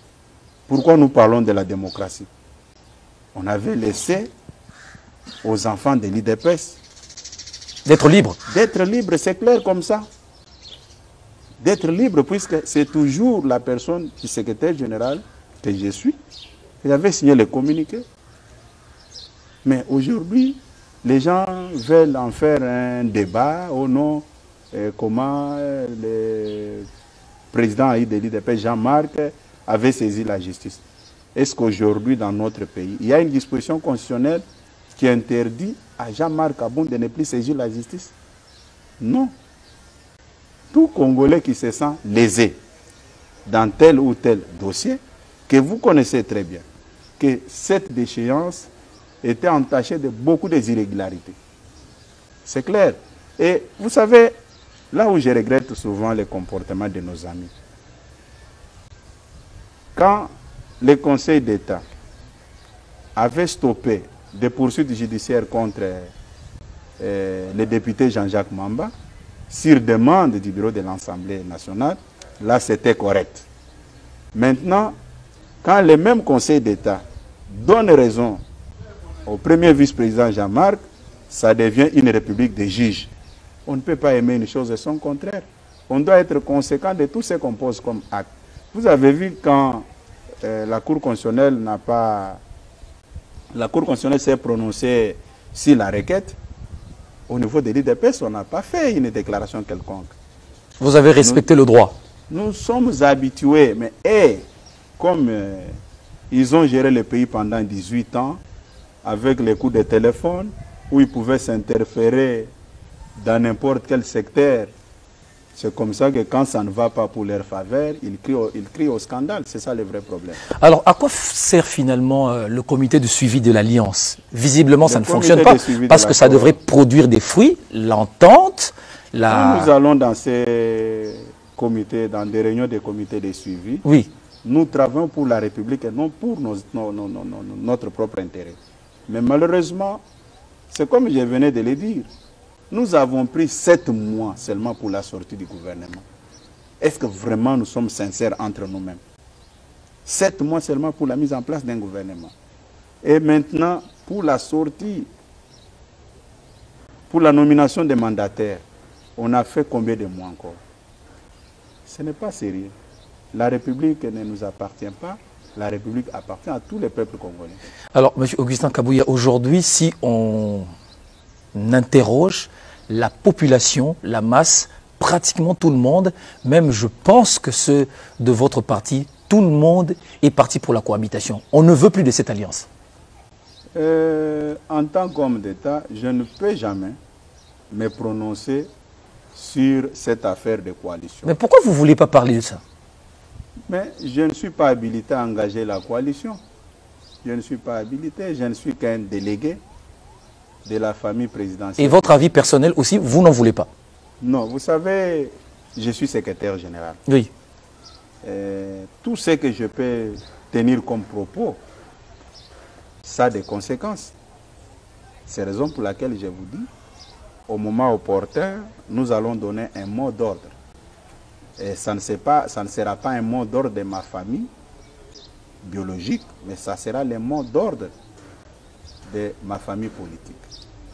Pourquoi nous parlons de la démocratie? On avait laissé aux enfants de l'UDPS d'être libre. D'être libre, c'est clair comme ça. D'être libre, puisque c'est toujours la personne du secrétaire général que je suis. Il avait signé le communiqué. Mais aujourd'hui, les gens veulent en faire un débat au nom comment le président de l'UDPS, Jean-Marc, avait saisi la justice. Est-ce qu'aujourd'hui, dans notre pays, il y a une disposition constitutionnelle qui interdit à Jean-Marc Abound de ne plus saisir la justice? Non. Tout Congolais qui se sent lésé dans tel ou tel dossier, que vous connaissez très bien, que cette déchéance était entachée de beaucoup d'irrégularités. C'est clair. Et vous savez, là où je regrette souvent le comportement de nos amis, quand le Conseil d'État avait stoppé des poursuites judiciaires contre le député Jean-Jacques Mamba, sur demande du bureau de l'Assemblée nationale, là c'était correct. Maintenant, quand le même Conseil d'État donne raison au premier vice-président Jean-Marc, ça devient une république de juges. On ne peut pas aimer une chose et son contraire. On doit être conséquent de tout ce qu'on pose comme acte. Vous avez vu quand la Cour constitutionnelle n'a pas... La Cour constitutionnelle s'est prononcée sur la requête. Au niveau de l'UDPS, on n'a pas fait une déclaration quelconque. Vous avez respecté le droit. Nous sommes habitués, mais comme ils ont géré le pays pendant 18 ans, avec les coups de téléphone, où ils pouvaient s'interférer dans n'importe quel secteur, c'est comme ça que quand ça ne va pas pour leur faveur, ils crient au scandale. C'est ça le vrai problème. Alors, à quoi sert finalement le comité de suivi de l'Alliance? Visiblement, ça ne fonctionne pas, parce que ça devrait produire des fruits, l'entente, Quand nous allons dans ces comités, dans des réunions des comités de suivi, oui, nous travaillons pour la République et non pour notre propre intérêt. Mais malheureusement, c'est comme je venais de le dire, nous avons pris 7 mois seulement pour la sortie du gouvernement. Est-ce que vraiment nous sommes sincères entre nous-mêmes? 7 mois seulement pour la mise en place d'un gouvernement. Et maintenant, pour la sortie, pour la nomination des mandataires, on a fait combien de mois encore? Ce n'est pas sérieux. La République ne nous appartient pas. La République appartient à tous les peuples congolais. Alors, M. Augustin Kabouya, aujourd'hui, si on interroge la population, la masse, pratiquement tout le monde, même je pense que ceux de votre parti, tout le monde est parti pour la cohabitation. On ne veut plus de cette alliance. En tant qu'homme d'État, je ne peux jamais me prononcer sur cette affaire de coalition. Mais pourquoi vous ne voulez pas parler de ça? Mais je ne suis pas habilité à engager la coalition. Je ne suis pas habilité, je ne suis qu'un délégué de la famille présidentielle. Et votre avis personnel aussi, vous n'en voulez pas? Non, vous savez, je suis secrétaire général. Oui. Tout ce que je peux tenir comme propos, ça a des conséquences. C'est la raison pour laquelle je vous dis, au moment opportun, nous allons donner un mot d'ordre. Et ça ne sera pas un mot d'ordre de ma famille biologique, mais ça sera le mot d'ordre de ma famille politique.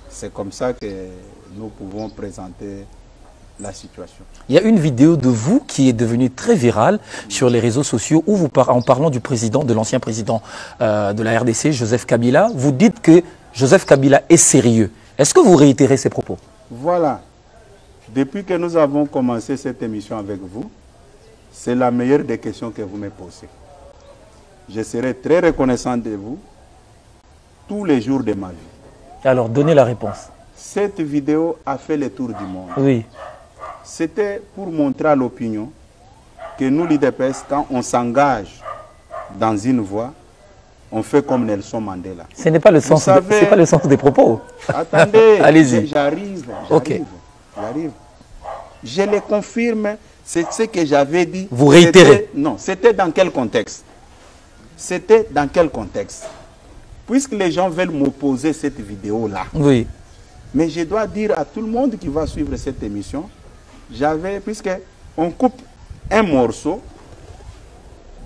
C'est comme ça que nous pouvons présenter la situation. Il y a une vidéo de vous qui est devenue très virale sur les réseaux sociaux où vous en parlant du président, de l'ancien président de la RDC, Joseph Kabila, vous dites que Joseph Kabila est sérieux. Est-ce que vous réitérez ces propos? Voilà. Depuis que nous avons commencé cette émission avec vous, c'est la meilleure des questions que vous me posez. Je serai très reconnaissant de vous tous les jours de ma vie. Alors, donnez la réponse. Cette vidéo a fait le tour du monde. Oui. C'était pour montrer à l'opinion que nous, l'IDPS, quand on s'engage dans une voie, on fait comme Nelson Mandela. Ce n'est pas le sens, c'est pas le sens des propos. Attendez, allez-y. J'arrive. Ok. J'arrive. Je le confirme, c'est ce que j'avais dit. Vous réitérez? Non, c'était dans quel contexte? C'était dans quel contexte? Puisque les gens veulent m'opposer cette vidéo-là. Oui. Mais je dois dire à tout le monde qui va suivre cette émission, puisqu'on coupe un morceau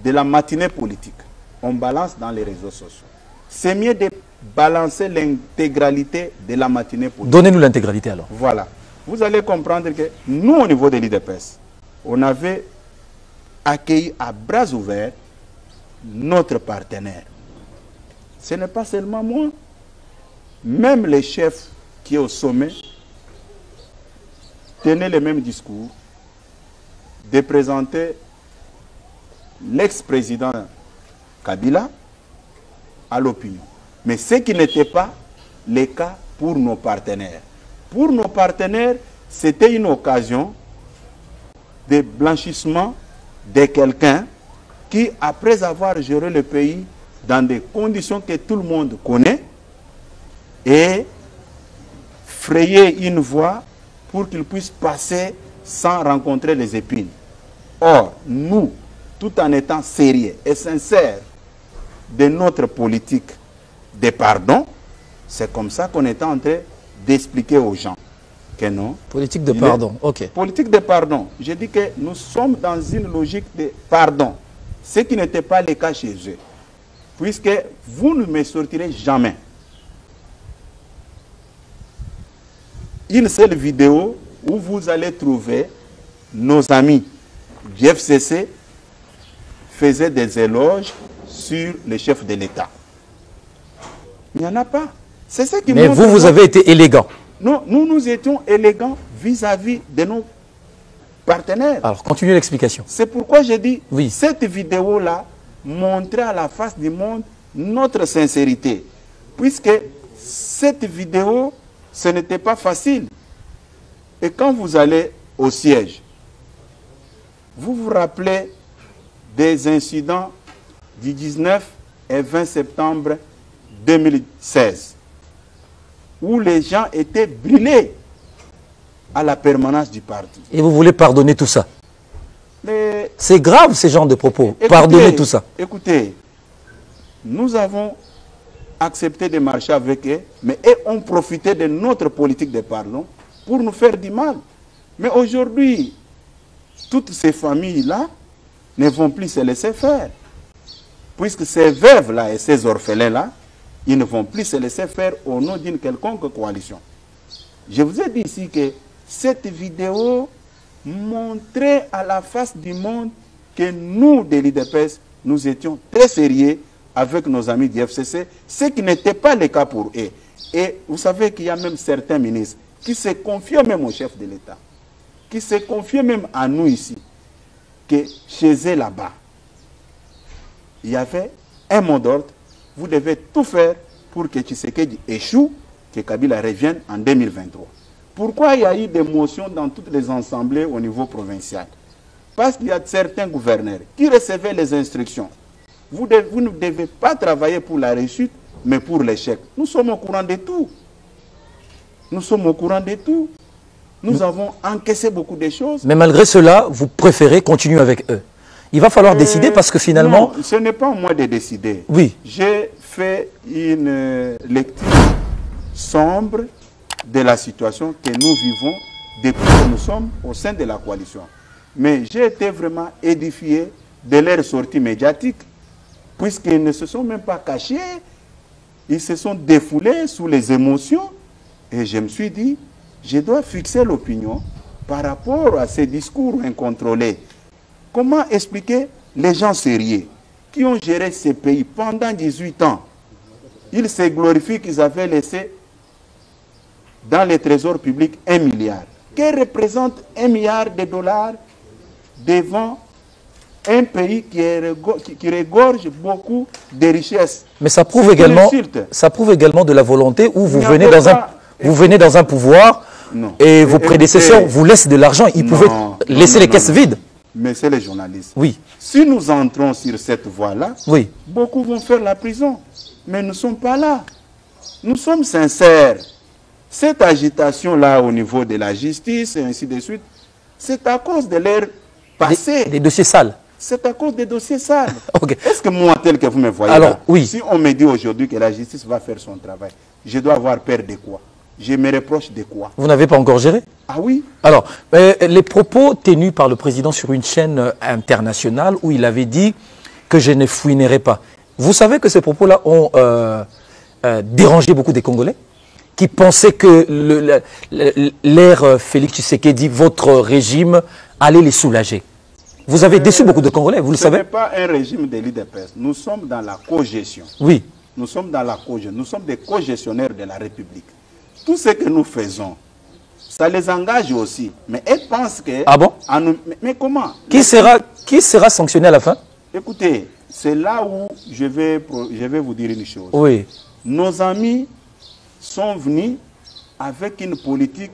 de la matinée politique, on balance dans les réseaux sociaux. C'est mieux de balancer l'intégralité de la matinée politique. Donnez-nous l'intégralité alors. Voilà. Vous allez comprendre que nous, au niveau de l'IDPS, on avait accueilli à bras ouverts notre partenaire. Ce n'est pas seulement moi. Même les chefs qui est au sommet tenaient le même discours de présenter l'ex-président Kabila à l'opinion. Mais ce qui n'était pas le cas pour nos partenaires. Pour nos partenaires, c'était une occasion de blanchissement de quelqu'un qui, après avoir géré le pays dans des conditions que tout le monde connaît, et frayer une voie pour qu'il puisse passer sans rencontrer les épines. Or, nous, tout en étant sérieux et sincères de notre politique de pardon, c'est comme ça qu'on est en train d'expliquer aux gens que non. Politique de pardon, ok. Politique de pardon. Je dis que nous sommes dans une logique de pardon, ce qui n'était pas le cas chez eux. Puisque vous ne me sortirez jamais une seule vidéo où vous allez trouver nos amis du FCC faisaient des éloges sur le chef de l'État. Il n'y en a pas. C'est ce qui Mais vous avez été élégant. Non, nous étions élégants vis-à-vis de nos partenaires. Alors, continuez l'explication. C'est pourquoi je dis, oui, cette vidéo-là montrait à la face du monde notre sincérité. Puisque cette vidéo, ce n'était pas facile. Et quand vous allez au siège, vous vous rappelez des incidents du 19 et 20 septembre 2016, où les gens étaient brûlés à la permanence du parti. Et vous voulez pardonner tout ça? C'est grave, ces genres de propos. Écoutez, pardonner tout ça. Écoutez, nous avons accepté de marcher avec eux, mais eux ont profité de notre politique de pardon pour nous faire du mal. Mais aujourd'hui, toutes ces familles-là ne vont plus se laisser faire. puisque ces veuves-là et ces orphelins-là, ils ne vont plus se laisser faire au nom d'une quelconque coalition. Je vous ai dit ici que cette vidéo montrait à la face du monde que nous, de l'IDPS, nous étions très sérieux avec nos amis du FCC, ce qui n'était pas le cas pour eux. Et vous savez qu'il y a même certains ministres qui se confient même au chef de l'État, qui se confient même à nous ici, que chez eux là-bas, il y avait un mot d'ordre, vous devez tout faire pour que Tshisekedi échoue, que Kabila revienne en 2023. Pourquoi il y a eu des motions dans toutes les assemblées au niveau provincial? Parce qu'il y a certains gouverneurs qui recevaient les instructions. Vous ne devez pas travailler pour la réussite, mais pour l'échec. Nous sommes au courant de tout. Nous sommes au courant de tout. Nous avons encaissé beaucoup de choses. Mais malgré cela, vous préférez continuer avec eux. Il va falloir décider parce que finalement... Non, ce n'est pas à moi de décider. Oui. J'ai fait une lecture sombre de la situation que nous vivons depuis que nous sommes au sein de la coalition. Mais j'ai été vraiment édifié de leur sortie médiatique, puisqu'ils ne se sont même pas cachés, ils se sont défoulés sous les émotions, et je me suis dit, je dois fixer l'opinion par rapport à ces discours incontrôlés. Comment expliquer les gens sérieux qui ont géré ces pays pendant 18 ans? Ils se glorifient qu'ils avaient laissé dans les trésors publics 1 milliard. Que représente 1 milliard de dollars devant un pays qui regorge beaucoup de richesses? Mais ça prouve également de la volonté où vous venez dans un pouvoir et vos prédécesseurs vous laissent de l'argent. Ils pouvaient laisser les caisses vides. Mais c'est les journalistes. Oui. Si nous entrons sur cette voie-là, oui, beaucoup vont faire la prison. Mais nous ne sommes pas là. Nous sommes sincères. Cette agitation-là au niveau de la justice et ainsi de suite, c'est à cause de leur passé. Des dossiers sales. C'est à cause des dossiers sales. Okay. Est-ce que moi, tel que vous me voyez alors, là, oui. Si on me dit aujourd'hui que la justice va faire son travail, je dois avoir peur de quoi? Je me reproche de quoi? Vous n'avez pas encore géré? Ah oui. Alors, les propos tenus par le président sur une chaîne internationale où il avait dit que je ne fouinerai pas. Vous savez que ces propos-là ont dérangé beaucoup des Congolais qui pensaient que l'ère Félix Tshisekedi, votre régime, allait les soulager. Vous avez déçu beaucoup de Congolais, vous le savez? Ce n'est pas un régime de l'IDPS. Nous sommes dans la cogestion. Oui. Nous sommes dans la cogestion. Nous sommes des cogestionnaires de la République. Tout ce que nous faisons, ça les engage aussi. Mais elles pensent que... Ah bon? Mais comment? Qui sera sanctionné à la fin? Écoutez, c'est là où je vais vous dire une chose. Oui. Nos amis sont venus avec une politique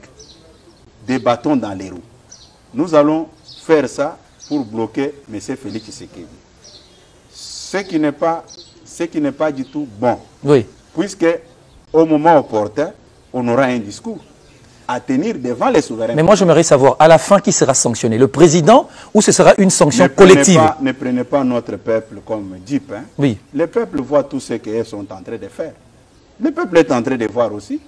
de bâtons dans les roues. Nous allons faire ça pour bloquer M. Félix Tshisekedi. Ce qui n'est pas du tout bon. Oui. Puisque au moment opportun, on aura un discours à tenir devant les souverains. Mais moi, j'aimerais savoir, à la fin, qui sera sanctionné? Le président ou ce sera une sanction collective? Ne prenez pas notre peuple comme dupe. Hein? Oui. Le peuple voit tout ce qu'ils sont en train de faire. Le peuple est en train de voir aussi.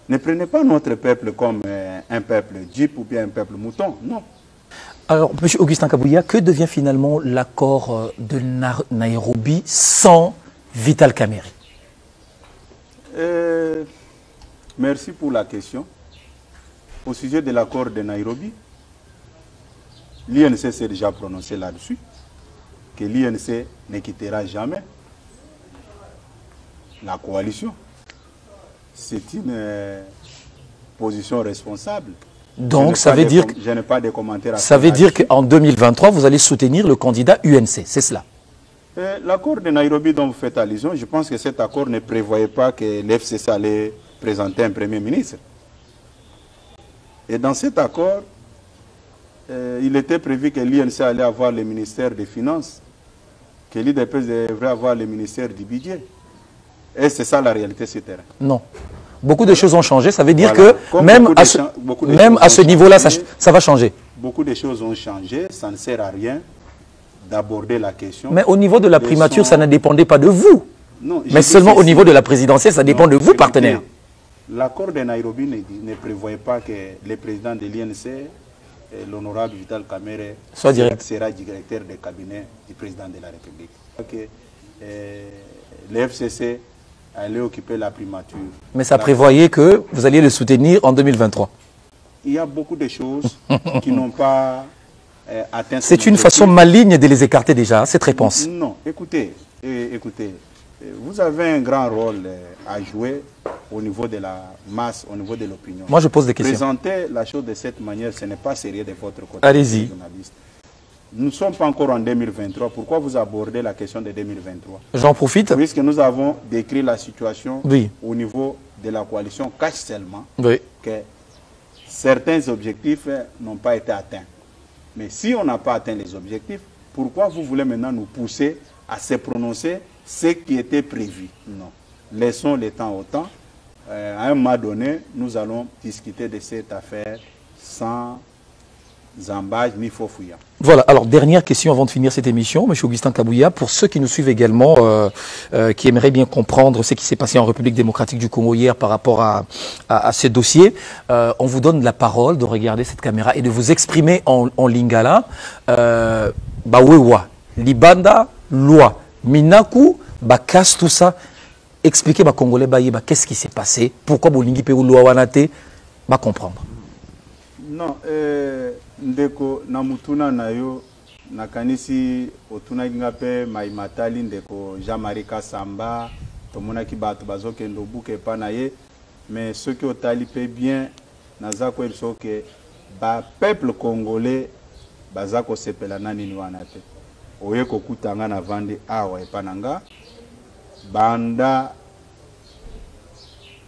Ne prenez pas notre peuple comme un peuple dupe ou bien un peuple mouton. Non. Alors, M. Augustin Kabouya, que devient finalement l'accord de Nairobi sans Vital Kamerhe? Merci pour la question. Au sujet de l'accord de Nairobi, l'INC s'est déjà prononcé là-dessus, que l'INC ne quittera jamais la coalition. C'est une position responsable. Donc, ça veut dire que... Je n'ai pas de commentaires à faire. Ça veut dire qu'en 2023, vous allez soutenir le candidat UNC, c'est cela? L'accord de Nairobi dont vous faites allusion, je pense que cet accord ne prévoyait pas que l'FCC allait présenter un premier ministre. Et dans cet accord, il était prévu que l'INC allait avoir le ministère des Finances, que l'IDPS devrait avoir le ministère du Budget. Et c'est ça la réalité sur le terrain. Non. Beaucoup de choses ont changé, ça veut dire Voilà. que même à ce niveau-là, ça va changer. Beaucoup de choses ont changé, ça ne sert à rien d'aborder la question. Mais au niveau de la primature, ça ne dépendait pas de vous. Non, mais seulement au niveau de la présidentielle, ça dépend de vous, partenaires. L'accord de Nairobi ne prévoyait pas que le président de l'INC l'honorable Vital Kamerhe sera directeur de cabinet du président de la République. Okay. Le FCC allait occuper la primature. Mais ça prévoyait que vous alliez le soutenir en 2023. Il y a beaucoup de choses qui n'ont pas atteint. C'est une façon maligne de les écarter déjà, cette réponse. Non, écoutez, vous avez un grand rôle à jouer au niveau de la masse, au niveau de l'opinion. Moi, je pose des questions. Présenter la chose de cette manière, ce n'est pas sérieux de votre côté. Allez-y. Nous ne sommes pas encore en 2023. Pourquoi vous abordez la question de 2023? J'en profite. Puisque nous avons décrit la situation oui. au niveau de la coalition, cache seulement oui. que certains objectifs n'ont pas été atteints. Mais si on n'a pas atteint les objectifs, pourquoi vous voulez maintenant nous pousser à se prononcer ce qui était prévu? Non. Laissons le temps au temps. À un moment donné, nous allons discuter de cette affaire sans zambage ni faux fouillant. Voilà, alors dernière question avant de finir cette émission, M. Augustin Kabouya, pour ceux qui nous suivent également, qui aimeraient bien comprendre ce qui s'est passé en République démocratique du Congo hier par rapport à ce dossier, on vous donne la parole de regarder cette caméra et de vous exprimer en lingala. Bawewa, Libanda, Loi, Minaku, Bakas, tout ça. Expliquez aux Congolais qu'est-ce qui s'est passé, pourquoi Bolingi Pérou Loi Wanate, va comprendre. Non, ndeko na mutuna na yo nakanisi otuna ngape maimatali ndeko Jean-Marie Kasamba tomona ki bato bazokendo buke pa na ye mais ce qui otali pe bien naza ko elso ke ba peuple congolais bazako sepela nani ni wana te oye ko kutanga na vandi awa epananga banda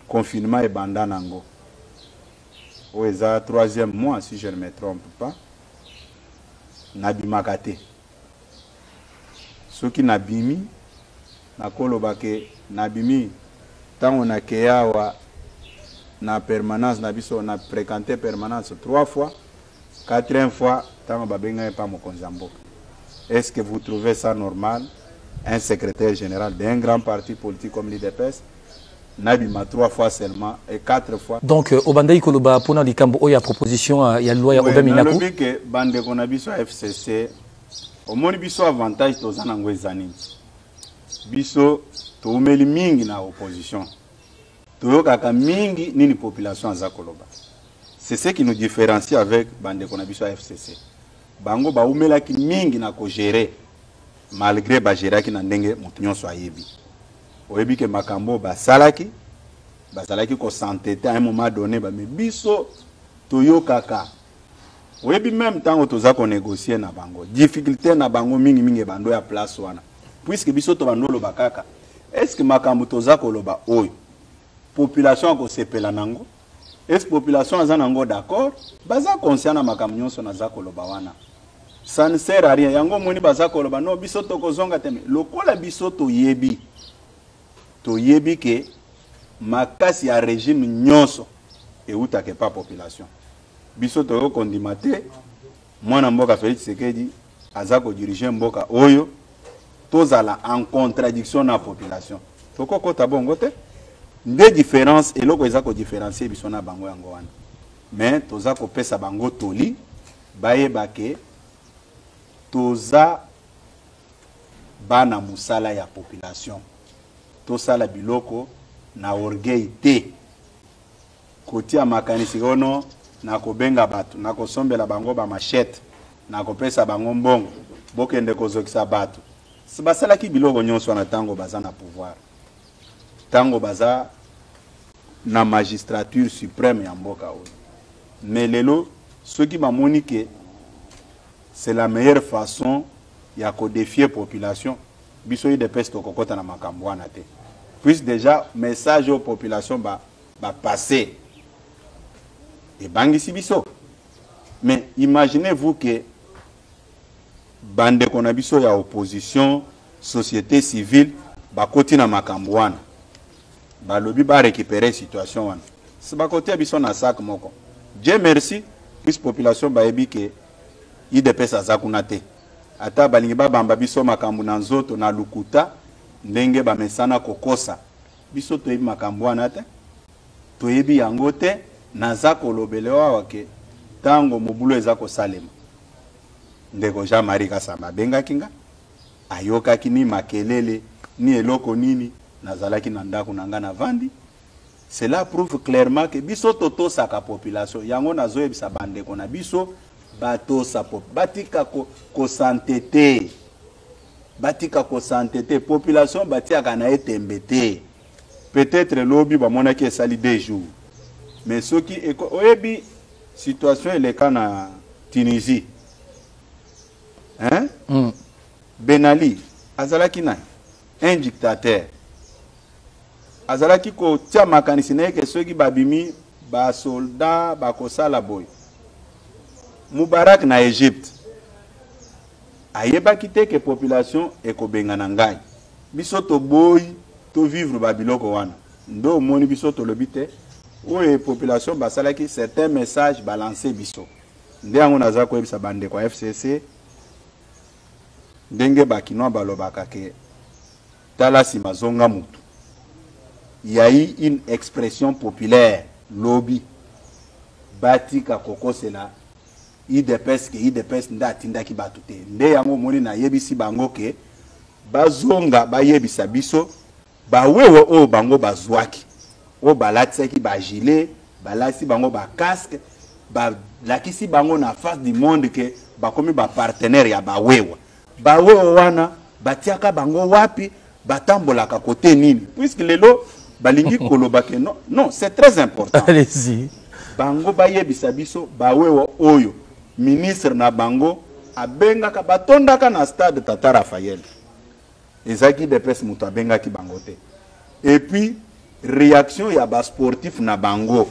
confinement et banda nango. Oeza troisième mois, si je ne me trompe pas, Nabimakate. Ceux qui nabimi, nakolobake nabimi, tant on a keyawa na permanence, nabiso on a fréquenté permanence 3 fois, 4e fois, tant on babenga pas mon konzambo. Est-ce que vous trouvez ça normal? Un secrétaire général d'un grand parti politique comme l'IDPS Nabima 3 fois seulement et 4 fois. Donc, au Bandaï Koloba, pour nous, il y a proposition, il y a loi, il y a Obeminaku. Oui, que Bande Konabiso FCC, au moins, biso avantage aux anangwezani. Biso, to umeli mingi na opposition. To kaka mingi nini population za Koloba. C'est ce qui nous différencie avec Bande Konabiso FCC. Bango ba umela ki mingi na ko gérer malgré ba gérer ki na ndenge mutunyo so ayebi. Oyebi ke makambo basalaki ko s'entêter à un moment donné ba biso toyo kaka. Oyebi même temps toza ko négocier na bango. Difficulté na bango mingi mingi bando ya place wana. Puisque biso to bando lo bakaka. Est-ce que makambo toza ko loba oyo population ko sepela nango? Est-ce que population aza nango d'accord? Baza conscient na makambo nyonso na za ko loba wana. Ça ne sert à rien. Yango moni baza ko loba no biso to ko zonga teme. Lokola biso to yebi. Toyebi ke makasi ya régime nyonso et utake pas population biso to kondimate mwana mboka Félix Tshisekedi azako diriger mboka oyo tozala en contradiction na population toko kota bongo te nde différence et loko ezako différencier biso na bango yango wana mais tozako pesa bango toli bayeba ke toza bana musala ya population tosala biloko na orgueil te kotia makanisi ono na kobenga bato na kosombela bango ba machette na kopesa bango mbongo bokende kozokisa bato sibasala ki biloko nyonso na tango baza na pouvoir tango baza na magistrature suprême ya mboka oyo mais lelo ceux qui bamoni ke c'est la meilleure façon ya ko défier population biso de peste kokota na makambo wana te. Puisque déjà message aux populations va passer et bangisi biso. Mais imaginez-vous que bande konabiso ya opposition, société civile ba koti na makambo wana. Ba lobi ba récupérer situation wana. C'est ba koti biso na sac moko. Dieu merci puisque population ba yebi que IDPS azakuna te. Ata balingi ba bamba biso makambo na nzoto na lukuta ndenge ba mesana kokosa biso toyebi makambo wana te toyebi yango te naza kolobelewa wake tango mobulu eza ko salema ndeko Jean-Marie Kasamba benga kinga ayoka kini makelele ni eloko nini nazalaki na ndako nanga na vandi. Cela prouve clairement que biso toto saka population yango nazoyebisa bandeko na biso bato sa batika ko santete batika ko santete population batika na etembete peut-être lobby ba monaki esali 2 jours mais ce qui oyebi situation ele kana Tunisie hein Ben Ali azalaki na un dictateur azalaki ko tia makanisi na ke soki babimi ba soldat ba kosala boy Mubarak na Egypte ayebaki te que population ekobengana ngai biso to boy to vivre ba biloko wana ndo moni biso to lobite oye population basalaki certains messages balancer biso nde yango naza ko ebisa bande kwa FCC ndenge bakino balobaka ke tala si mazonga mutu. Il y a eu une expression populaire lobby batika koko sela idepes ndatinda ki batute nde yango moni na yebisi bango ke bazonga bayebisa biso bawewe o bango bazwaki o balatsaki ba gilet balasi bango ba casque ba lakisi bango na face du monde ke bakomi ba partenaire ya bawewa wana batiaka bango wapi batambolaka kote nini puisque lelo balingi koloba ke non c'est très important. Allez-y. Bango bayebisa biso bawewa oyo ministre na bango abengaka batondaka na stade Tata Raphaël ezaki de presse mutu abengaki bango te et puis réaction ya ba sportif na bango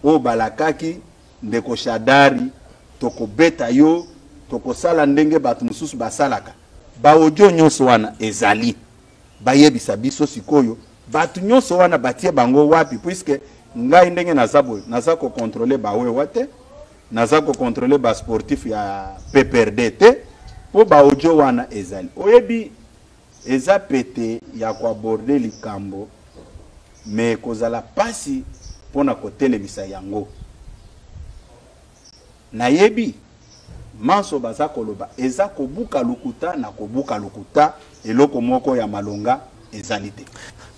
o balakaki ndeko Shadari toko beta yo toko sala ndenge batu mususu basalaka ba audio nyonso wana ezali bayebisa biso sikoyo batu nyonso wana batie bango wapi puisque ngai ndenge naza ko contrôler bawewa te naza ko contrôler ba sportif ya PPRD te po ba audio wana ezali oyebi eza pete ya ko aborder likambo mais kozala pasi pona ko telebisa yango nayebi manso baza koloba eza kobuka lukuta na kobuka lukuta eloko moko ya malonga ezalite.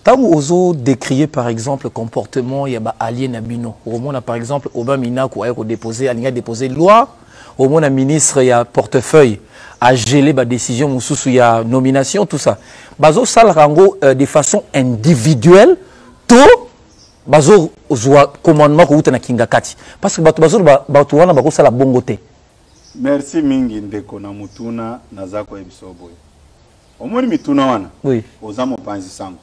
Tango ozo décrier par exemple le comportement ya ba alien abino au moment par exemple Obamina ko ayo déposer alinga déposer loi au moment ministre ya portefeuille a gelé ba décision mususu ya nomination tout ça bazo sala rango de façon individuelle to bazo ozwa commandement ko uta na kingakati parce que bato wana bako sala bongo te. Merci mingi ndeko na mutuna nazako ebisoboy omoni mituna wana oui ozamo panzi sango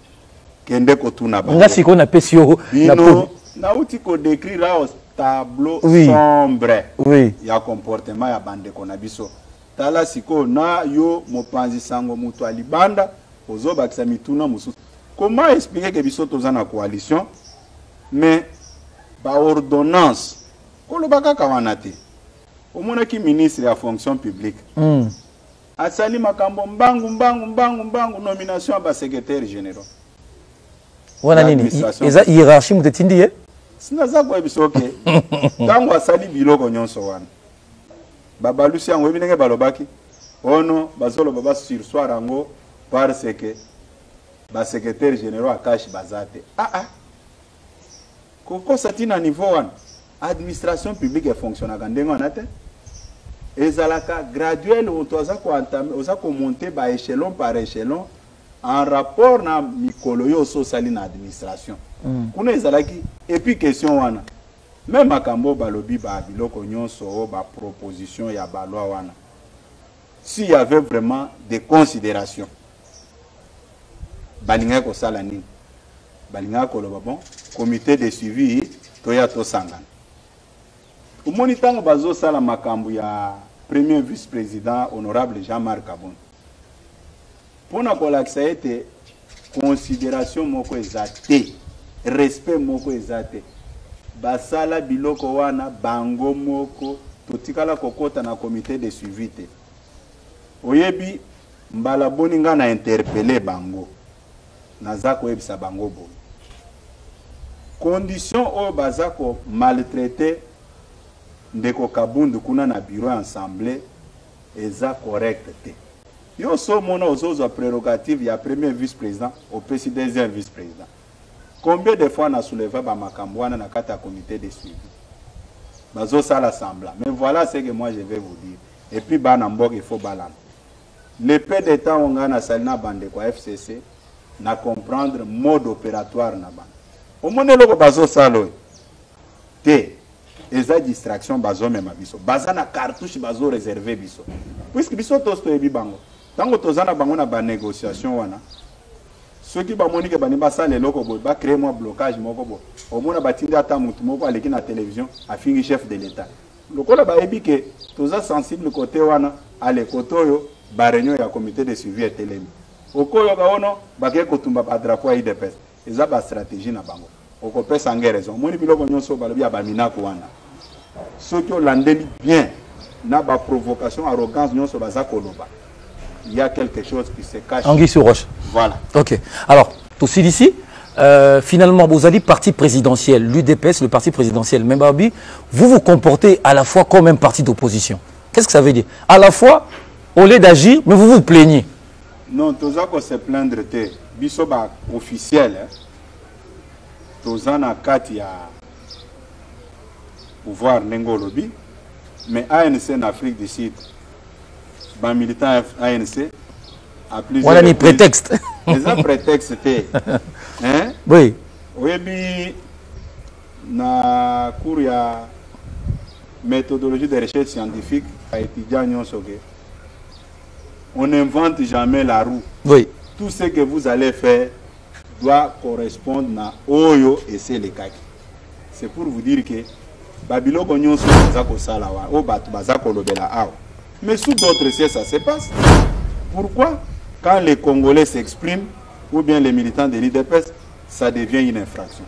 kende ko tuna ba nga siko na pesio na uti ko décrire là au tableau oui. sombre oui ya comportement ya bande ko na biso tala siko na yo mopanzi sango mutu alibanda ozoba kisa mituna musu comment expliquer que biso toza na coalition mais ba ordonnance ko lo baka kawana te omona ki ministre ya fonction publique asali makambo mbangu nomination ba secrétaire général wana nini eza hiérarchie mutetindi ye sinaza kwa bisoke tango asali biloko nyonso wana babalusi yango ebinenge balobaki ono bazolo baba sur soir yango parce que ba secrétaire général akashi bazate koko satina niveau wana administration publique fonctionnaka ndenge wana te ezalaka graduel otoza ko entamer oza ko monter ba échelon par échelon en rapport na mikolo yo so sali na administration kuna ezalaki et puis question wana même makambo balobi ba biloko nyonso ba proposition ya ba loi wana s'il y avait vraiment des considérations balinga ko sala nini balinga ko loba bon comité de suivi toya to sangana umoni tango bazo sala makambo ya premier vice-président honorable Jean-Marc Kabon pona kolakisa ete considération moko ezate respect moko ezate basala biloko wana bango moko totikala kokota na comité de suivi te oyebi mbala boni nga na interpeller bango naza koyebisa bango boye condition oyo baza ko maltraiter ndeko Kabundu kuna na bureau assemblée eza correct te. Yo so mona ozozo prérogative ya premier vice-président au PC deuxième vice-président. Combien de fois on a soulevé ba makambo wana na kata comité de suivi. Bazo ça l'assemblée. Mais voilà ce que moi je vais vous dire. Et puis bana mbok il faut balance. Le peu de temps on a na salina bande kwa FCC na comprendre mode opératoire na bande. Au monde loko bazo salo. Te eza distraction bazo mema biso. Baza na cartouche bazo réservé biso. Puisque biso tosto ebi bango. Tango tozana bango na ba négociation wana. Ceux qui ba monique ba nimba sale loko bo ba créer moi blocage moko bo. Au monde batindi ata mutu moko aleki na télévision a fini chef de l'état. Lokola ba ebi ke toza sensible côté wana ale kotoyo ba réunion ya comité de suivi et telemi. Okoyo ba ono ba ke kotumba ba drapeau IDPS. Eza ba stratégie na bango. Oko pesa ngeraison. Moni biloko nyonso ba lobi ba minako wana. Ceux qui ont landeli bien na ba provocation arrogance nyonso ba za koloba. Il y a quelque chose qui se cache. Anguille sur roche. Voilà. Ok. Alors, tout d'ici, finalement, vous allez parti présidentiel, l'UDPS, le parti présidentiel, même Babi, vous vous comportez à la fois comme un parti d'opposition. Qu'est-ce que ça veut dire? À la fois, au lieu d'agir, mais vous vous plaignez. Non, tous qu'on se plaindre, bisoba officiel, tous en a quatre pouvoir n'engolobi, mais ANC en Afrique du Sud. Ben militant ANC a plusieurs. Voilà les prétextes. Les prétextes étaient. Hein? Oui. Oui, na cours ya méthodologie de recherche scientifique à étudiant on n'invente jamais la roue. Oui. Tout ce que vous allez faire doit correspondre à Oyo et c'est le cas. C'est pour vous dire que Babylone Gonyon sur Bazako Salawa, au Bazako Lobela. Mais sous d'autres cieux, ça se passe. Pourquoi? Quand les Congolais s'expriment, ou bien les militants de l'IDPS, ça devient une infraction.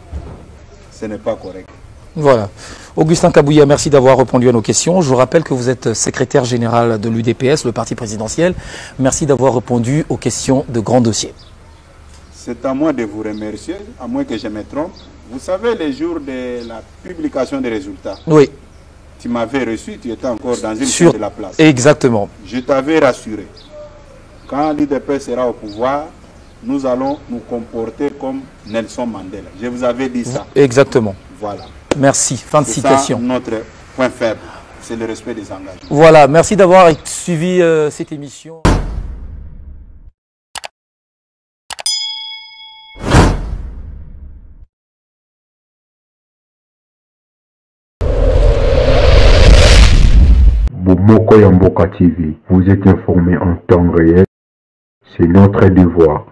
Ce n'est pas correct. Voilà. Augustin Kabouya, merci d'avoir répondu à nos questions. Je vous rappelle que vous êtes secrétaire général de l'UDPS, le parti présidentiel. Merci d'avoir répondu aux questions de grands dossiers. C'est à moi de vous remercier, à moins que je me trompe. Vous savez, les jours de la publication des résultats. Oui. Tu m'avais reçu, tu étais encore dans une salle de la place. Exactement. Je t'avais rassuré. Quand l'IDP sera au pouvoir, nous allons nous comporter comme Nelson Mandela. Je vous avais dit ça. Exactement. Voilà. Merci. Fin de citation. C'est notre point faible, c'est le respect des engagements. Voilà. Merci d'avoir suivi cette émission. Bomoko ya Mboka TV, vous êtes informés en temps réel, c'est notre devoir.